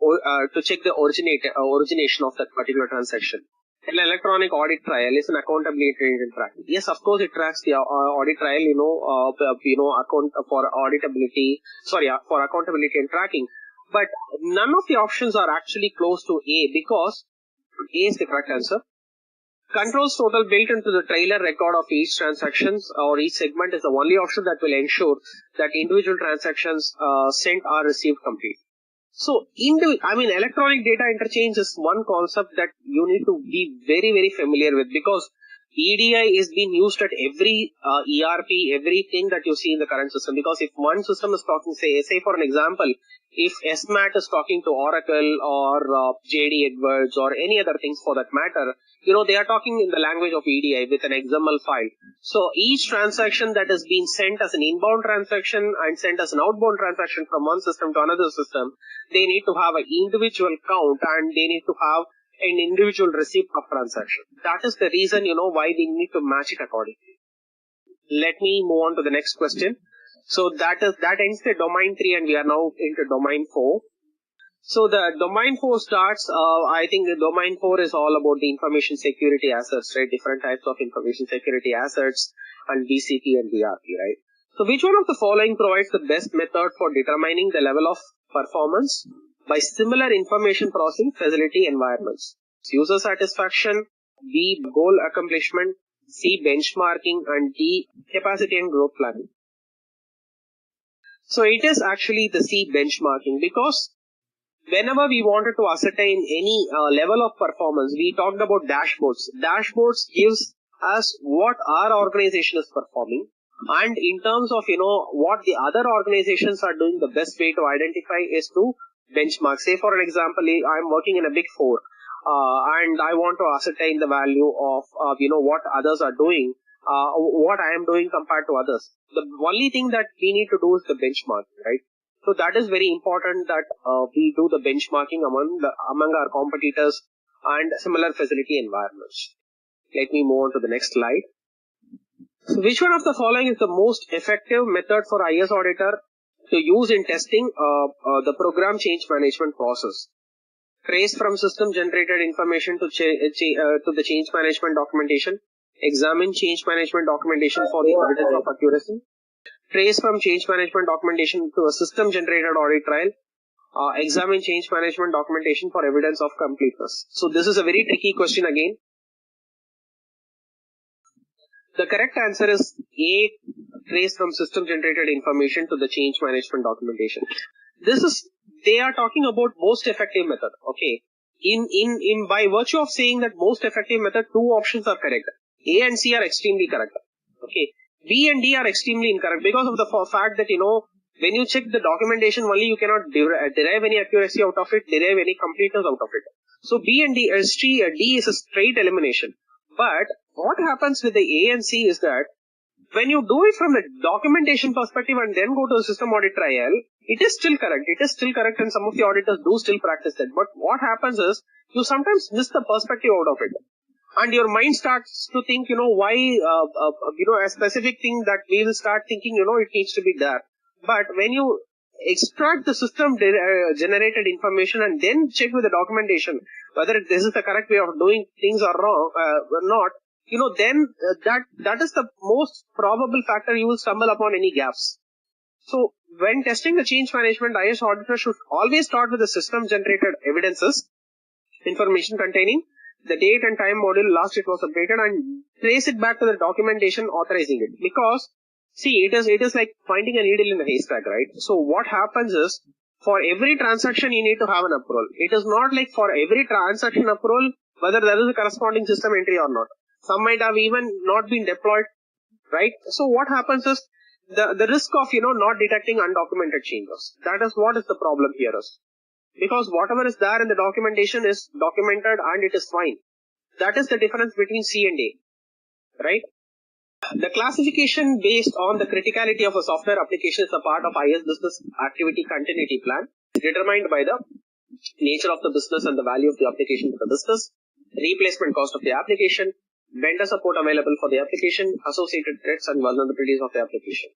to check the origination of that particular transaction. An electronic audit trail is an accountability and tracking. Yes, of course, it tracks the audit trail, account for auditability, for accountability and tracking. But none of the options are actually close to A because A is the correct answer. Controls total built into the trailer record of each transactions or each segment is the only option that will ensure that individual transactions sent are received complete. So, electronic data interchange is one concept that you need to be very, very familiar with because EDI is being used at every ERP, everything that you see in the current system. Because if one system is talking, say for an example, if SMAT is talking to Oracle or JD Edwards or any other things for that matter, they are talking in the language of EDI with an XML file. So each transaction that is being sent as an inbound transaction and sent as an outbound transaction from one system to another system, they need to have an individual count and they need to have an individual receipt of transaction. That is the reason, why we need to match it accordingly. Let me move on to the next question. So that ends the domain 3 and we are now into domain 4. So the domain 4 starts, I think the domain 4 is all about the information security assets, right? Different types of information security assets and BCP and DRP, right? So which one of the following provides the best method for determining the level of performance by similar information processing facility environments? User satisfaction, B, goal accomplishment, C, benchmarking, and D, capacity and growth planning. So it is actually the C, benchmarking, because whenever we wanted to ascertain any level of performance, we talked about dashboards. Dashboards gives us what our organization is performing, and in terms of what the other organizations are doing, the best way to identify is to benchmark. Say for an example, I am working in a big four, and I want to ascertain the value of what others are doing, what I am doing compared to others. The only thing that we need to do is the benchmarking, right? So that is very important that we do the benchmarking among our competitors and similar facility environments. Let me move on to the next slide. So which one of the following is the most effective method for IS auditor to use in testing the program change management process? Trace from system generated information to the change management documentation. Examine change management documentation for the evidence of accuracy. Trace from change management documentation to a system generated audit trail. Examine change management documentation for evidence of completeness. So this is a very tricky question again. The correct answer is A, trace from system generated information to the change management documentation. They are talking about most effective method. Okay. In by virtue of saying that most effective method, two options are correct. A and C are extremely correct. Okay. B and D are extremely incorrect because of the fact that, when you check the documentation only, you cannot derive any accuracy out of it, derive any completeness out of it. So B and D, D is a straight elimination. But what happens with the A and C is that when you do it from the documentation perspective and then go to the system audit trial, it is still correct. It is still correct and some of the auditors do still practice that. But what happens is you sometimes miss the perspective out of it. And your mind starts to think, why, a specific thing that we will start thinking, it needs to be there. But when you extract the system generated information and then check with the documentation whether this is the correct way of doing things or wrong or not, then that is the most probable factor you will stumble upon any gaps. So when testing the change management, IS auditor should always start with the system generated evidences, information containing the date and time module last it was updated, and trace it back to the documentation authorizing it. Because see, it is like finding a needle in a haystack, right? So what happens is, for every transaction you need to have an approval. It is not like for every transaction approval whether there is a corresponding system entry or not. Some might have even not been deployed, right? So what happens is the risk of not detecting undocumented changes. That is what is the problem here is. Because whatever is there in the documentation is documented and it is fine. That is the difference between C and A, right? The classification based on the criticality of a software application is a part of IS business activity continuity plan, determined by the nature of the business and the value of the application to the business, replacement cost of the application, vendor support available for the application, associated threats and vulnerabilities of the application.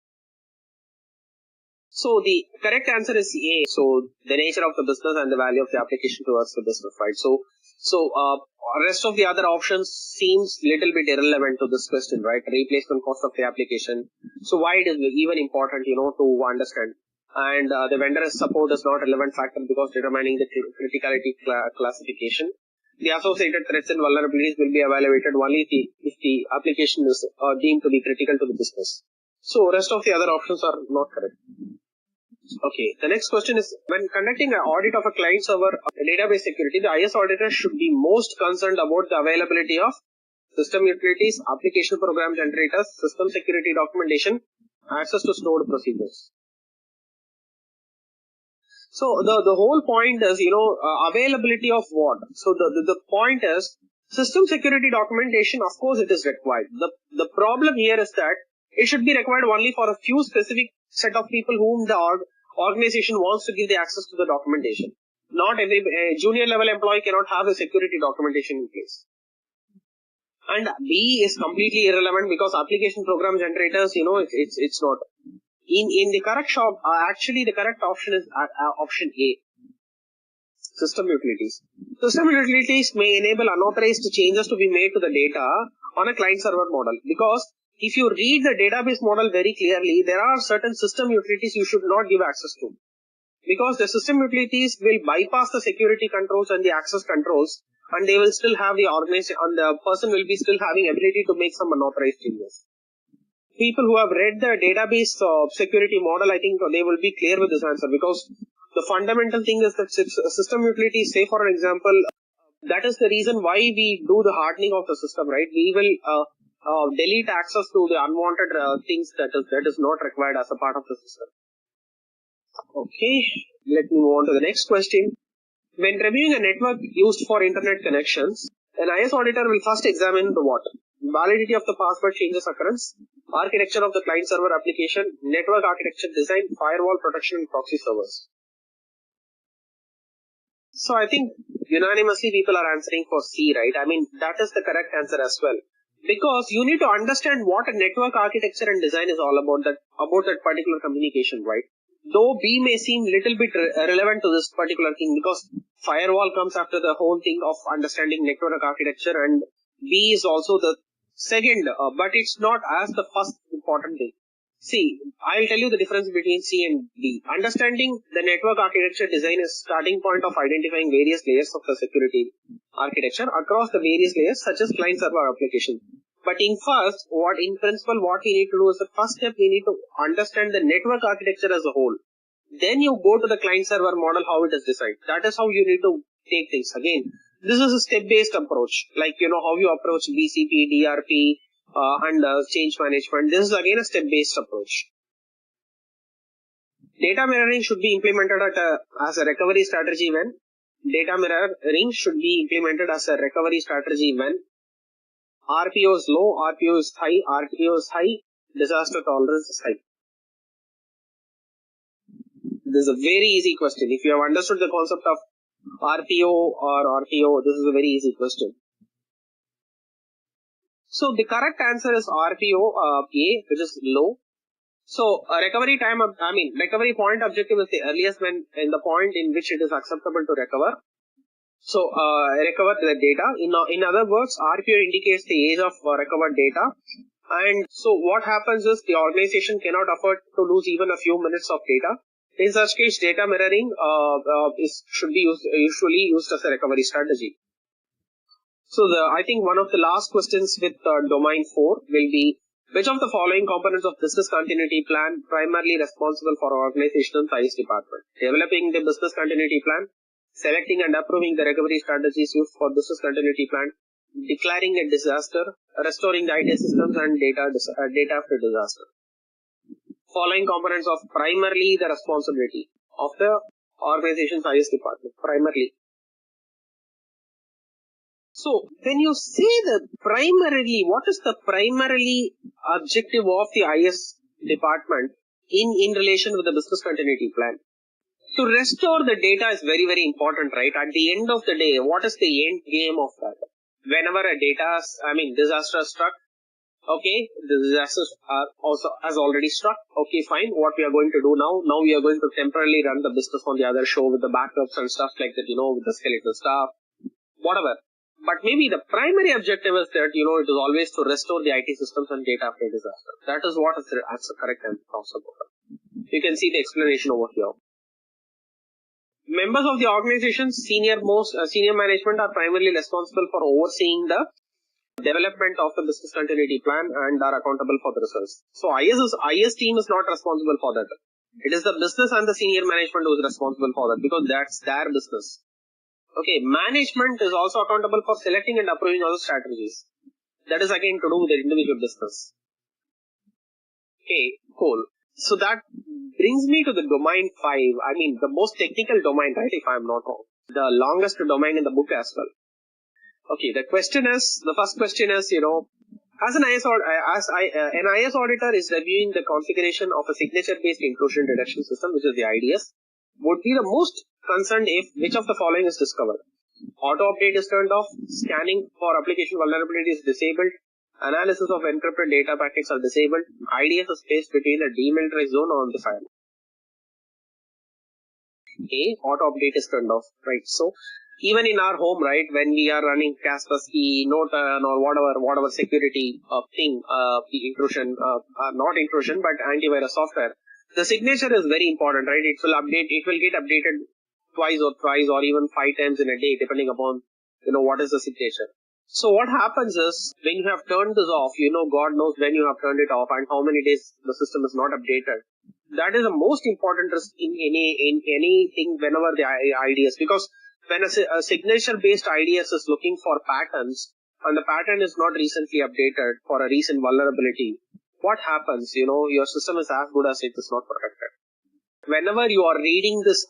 So the correct answer is A. So the nature of the business and the value of the application towards the business, right? So rest of the other options seems little bit irrelevant to this question, right? Replacement cost of the application. So why it is even important, to understand. And the vendor support is not a relevant factor because determining the criticality classification. The associated threats and vulnerabilities will be evaluated only if the application is deemed to be critical to the business. So rest of the other options are not correct. Okay, the next question is, when conducting an audit of a client server database security, the IS auditor should be most concerned about the availability of system utilities, application program generators, system security documentation, access to stored procedures. So the whole point is, availability of what? So the point is, system security documentation, of course it is required. The problem here is that it should be required only for a few specific set of people whom the organization wants to give the access to the documentation. Not every junior level employee cannot have the security documentation in place. And B is completely irrelevant because application program generators, it's not. In the correct shop, actually the correct option is option A. System utilities. System utilities may enable unauthorized changes to be made to the data on a client server model, because if you read the database model very clearly, there are certain system utilities you should not give access to, because the system utilities will bypass the security controls and the access controls, and they will still have the organization, and the person will be still having ability to make some unauthorized changes. People who have read the database security model, I think they will be clear with this answer, because the fundamental thing is that system utilities, say for an example, that is the reason why we do the hardening of the system, right? We will delete access to the unwanted things that is not required as a part of the system. Okay, let me move on to the next question. When reviewing a network used for internet connections, an IS auditor will first examine the what? Validity of the password changes occurrence, architecture of the client server application, network architecture design, firewall protection and proxy servers. So I think unanimously people are answering for C, right? I mean, that is the correct answer as well. Because you need to understand what a network architecture and design is all about, that particular communication, right? Though B may seem little bit relevant to this particular thing, because firewall comes after the whole thing of understanding network architecture, and B is also the second, but it's not as the first important thing. See, I'll tell you the difference between C and D. Understanding the network architecture design is starting point of identifying various layers of the security architecture across the various layers, such as client server application. But in principle, what we need to do is, the first step, we need to understand the network architecture as a whole. Then you go to the client server model, how it is designed. That is how you need to take things. Again, this is a step-based approach, like, how you approach BCP, DRP, and change management. This is again a step-based approach. Data mirroring should be implemented as a recovery strategy when RPO is low, RPO is high, disaster tolerance is high. This is a very easy question. If you have understood the concept of RPO or RPO, this is a very easy question. So the correct answer is RPO A, which is low. So recovery point objective is the earliest when in the point in which it is acceptable to recover. So recover the data. In other words, RPO indicates the age of recovered data. And so what happens is the organization cannot afford to lose even a few minutes of data. In such case, data mirroring should be usually used as a recovery strategy. So I think one of the last questions with domain 4 will be, which of the following components of business continuity plan primarily responsible for organizational size department? Developing the business continuity plan, selecting and approving the recovery strategies used for business continuity plan, declaring a disaster, restoring the IT systems and data after disaster. Following components of primarily the responsibility of the organization's IS department, primarily. So when you say the primarily, what is the primarily objective of the IS department in relation with the business continuity plan? To restore the data is very, very important, right? At the end of the day, what is the end game of that? Whenever a disaster struck, okay, the disasters has already struck. Okay, fine. What we are going to do now? Now we are going to temporarily run the business on the other show with the backups and stuff like that, with the skeletal staff, whatever. But maybe the primary objective is that, it is always to restore the IT systems and data after disaster. That is what is the correct answer talks about. You can see the explanation over here. Members of the organization, senior management are primarily responsible for overseeing the development of the business continuity plan and are accountable for the results. So IS team is not responsible for that. It is the business and the senior management who is responsible for that because that's their business. Okay, management is also accountable for selecting and approving all the strategies. That is again to do with the individual business. Okay, cool. So that brings me to the domain 5. The most technical domain, right? If I'm not wrong. The longest domain in the book as well. Okay, the first question is, as an IS auditor is reviewing the configuration of a signature-based intrusion detection system, which is the IDS, would be the most concerned if which of the following is discovered. Auto update is turned off, scanning for application vulnerability is disabled, analysis of encrypted data packets are disabled, IDS is placed between a demilitarized zone or on the firewall. A, auto update is turned off, right? So even in our home, right, when we are running Kaspersky, Norton or whatever security thing, the intrusion, not intrusion, but antivirus software, the signature is very important, right? It will get updated twice or thrice or even 5 times in a day, depending upon, what is the signature. So what happens is, when you have turned this off, God knows when you have turned it off and how many days the system is not updated. That is the most important risk in anything whenever the IDS, because when a signature-based IDS is looking for patterns and the pattern is not recently updated for a recent vulnerability, what happens? Your system is as good as it is not protected. Whenever you are reading this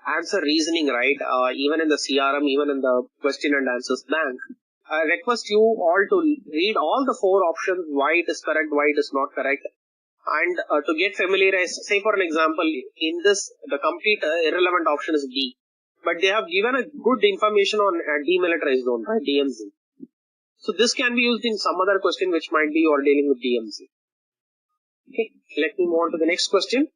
answer reasoning, right, even in the CRM, even in the question and answers bank, I request you all to read all the 4 options, why it is correct, why it is not correct, and to get familiarized. Say for an example, in this, the complete irrelevant option is D, but they have given a good information on demilitarized zone, right, DMZ. So this can be used in some other question which might be you are dealing with DMZ. Okay, let me move on to the next question.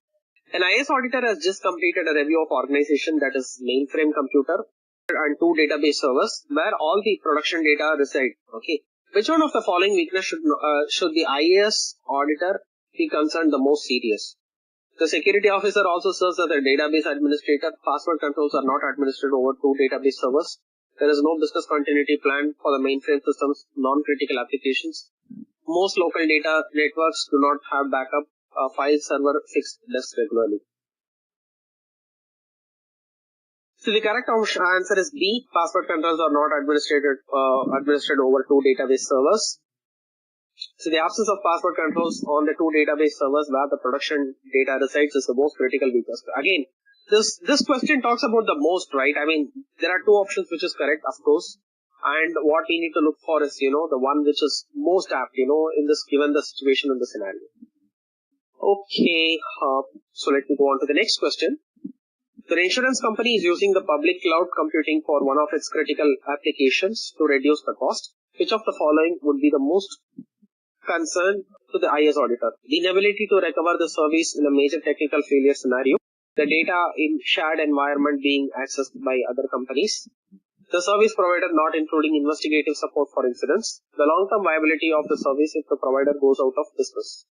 An IS auditor has just completed a review of organization that is mainframe computer and 2 database servers where all the production data reside. Okay, which one of the following weakness should the IS auditor be concerned the most serious? The security officer also serves as a database administrator. Password controls are not administered over 2 database servers. There is no business continuity plan for the mainframe system's non-critical applications. Most local data networks do not have backup file server fixed disk regularly. So the correct answer is B. Password controls are not administered over 2 database servers. So the absence of password controls on the 2 database servers where the production data resides is the most critical weakness. Again, this question talks about the most, right? There are 2 options which is correct, of course. And what we need to look for is, the one which is most apt, in this, given the situation in the scenario. Okay, so let me go on to the next question. The insurance company is using the public cloud computing for one of its critical applications to reduce the cost. Which of the following would be the most concern to the IS auditor. The inability to recover the service in a major technical failure scenario, the data in shared environment being accessed by other companies, the service provider not including investigative support for incidents, the long-term viability of the service if the provider goes out of business.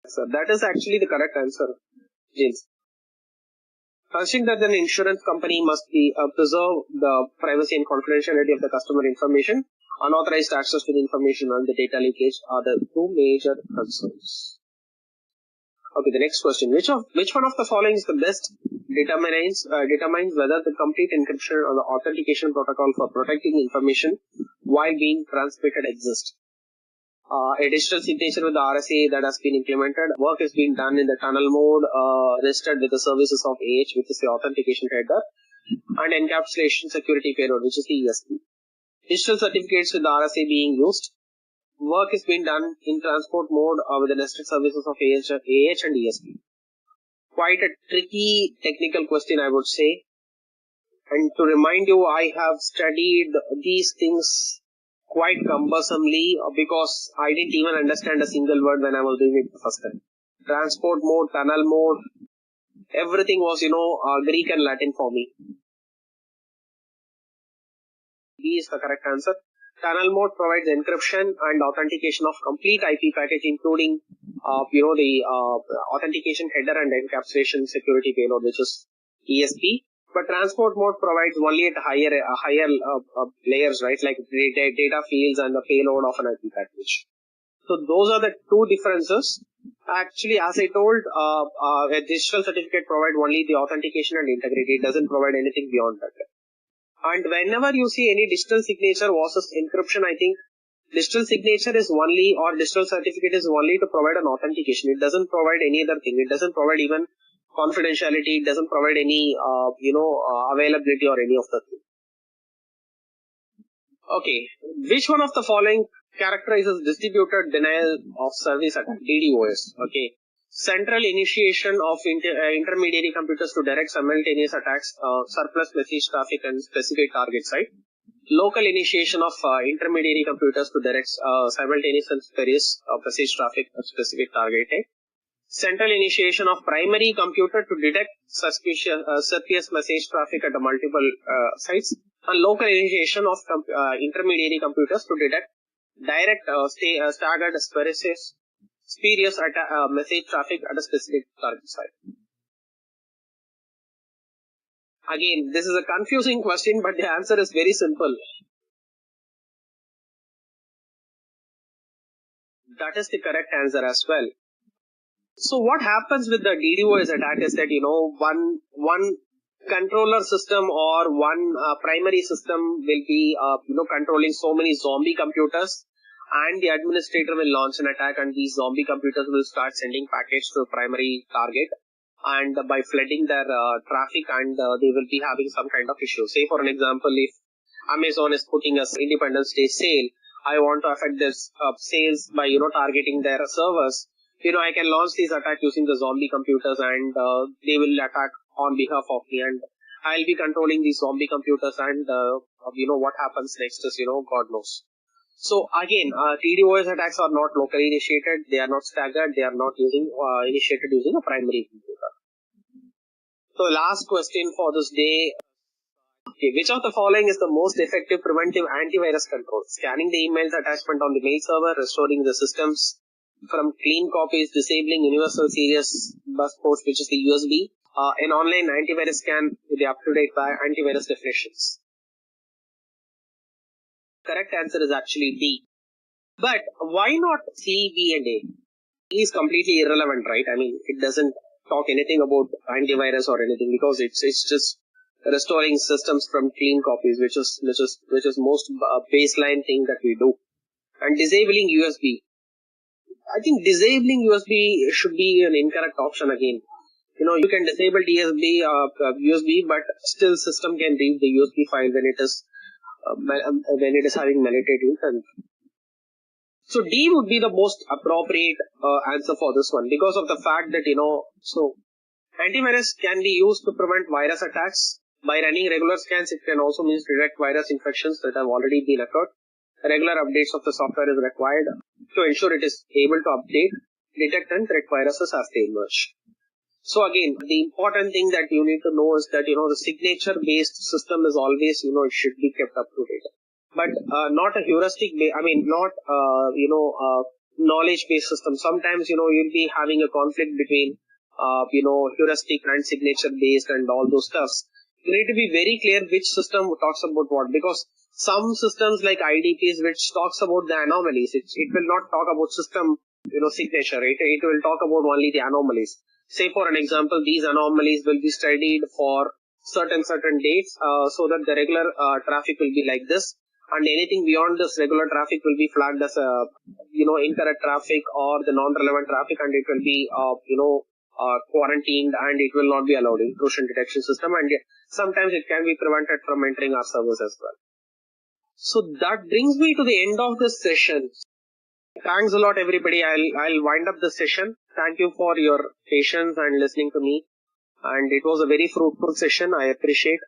So that is actually the correct answer, James. Considering that an insurance company must be preserve the privacy and confidentiality of the customer information, unauthorized access to the information and the data leakage are the two major concerns. Okay, the next question. Which one of the following is the best determines whether the complete encryption or the authentication protocol for protecting information while being transmitted exists? A digital signature with the RSA that has been implemented. Work is being done in the tunnel mode, registered with the services of AH, which is the authentication header, and encapsulation security payload, which is the ESP. Digital certificates with the RSA being used. Work is being done in transport mode with the nested services of AH and ESP. Quite a tricky technical question, I would say. And to remind you, I have studied these things quite cumbersomely because I didn't even understand a single word when I was doing it the first time. Transport mode, tunnel mode, everything was, Greek and Latin for me. B is the correct answer. Tunnel mode provides encryption and authentication of complete IP package, including, the authentication header and encapsulation security payload, which is ESP. But transport mode provides only at higher layers, right? Like data fields and the payload of an IP package. So those are the two differences. Actually, as I told, a digital certificate provides only the authentication and integrity. It doesn't provide anything beyond that. And whenever you see any digital signature versus encryption, I think digital signature is only, or digital certificate is only to provide an authentication. It doesn't provide any other thing. It doesn't provide even confidentiality. It doesn't provide any, availability or any of the thing. Okay, which one of the following characterizes distributed denial of service attack, DDoS? Okay, central initiation of intermediary computers to direct simultaneous attacks, surplus message traffic and specific target site. Local initiation of intermediary computers to direct simultaneous and spurious message traffic at specific target site. Central initiation of primary computer to detect suspicious message traffic at the multiple sites, and local initiation of intermediary computers to detect direct staggered spurious message traffic at a specific target site. Again, this is a confusing question, but the answer is very simple. That is the correct answer as well. So what happens with the DDoS attack is that, one controller system or one primary system will be, controlling so many zombie computers, and the administrator will launch an attack, and these zombie computers will start sending packets to the primary target, and by flooding their traffic, and they will be having some kind of issue. Say for an example, if Amazon is putting a Independence Day sale, I want to affect this sales by, targeting their servers. I can launch this attack using the zombie computers, and they will attack on behalf of me, and I'll be controlling these zombie computers, and what happens next is, God knows. So again, DDoS attacks are not locally initiated, they are not staggered, they are not initiated using a primary computer. So last question for this day. Okay, which of the following is the most effective preventive antivirus control? Scanning the emails attachment on the mail server, restoring the systems from clean copies, disabling universal serious bus ports, which is the USB, an online antivirus scan with the up-to-date antivirus definitions. Correct answer is actually D. But why not C, B and A? E is completely irrelevant, right? I mean, it doesn't talk anything about antivirus or anything, because it's just restoring systems from clean copies, which is most baseline thing that we do. And disabling USB. I think disabling USB should be an incorrect option again. You can disable USB, but still system can read the USB file when it is having malicious intent. So D would be the most appropriate answer for this one, because of the fact that, so antivirus can be used to prevent virus attacks. By running regular scans, it can also mean detect virus infections that have already been occurred. regular updates of the software is required to ensure it is able to update, detect and threat viruses as they emerge. So again, the important thing that you need to know is that, the signature based system is always, it should be kept up to date. But not a heuristic, not, knowledge based system. Sometimes, you'll be having a conflict between, heuristic and signature based and all those stuffs. You need to be very clear which system talks about what, because some systems like IDPs, which talks about the anomalies, it will not talk about system, signature. It will talk about only the anomalies. Say for an example, these anomalies will be studied for certain dates, so that the regular traffic will be like this, and anything beyond this regular traffic will be flagged as a incorrect traffic or the non-relevant traffic, and it will be quarantined, and it will not be allowed in intrusion detection system, and sometimes it can be prevented from entering our servers as well. So that brings me to the end of this session. Thanks a lot, everybody. I'll wind up the session. Thank you for your patience and listening to me. And it was a very fruitful session. I appreciate.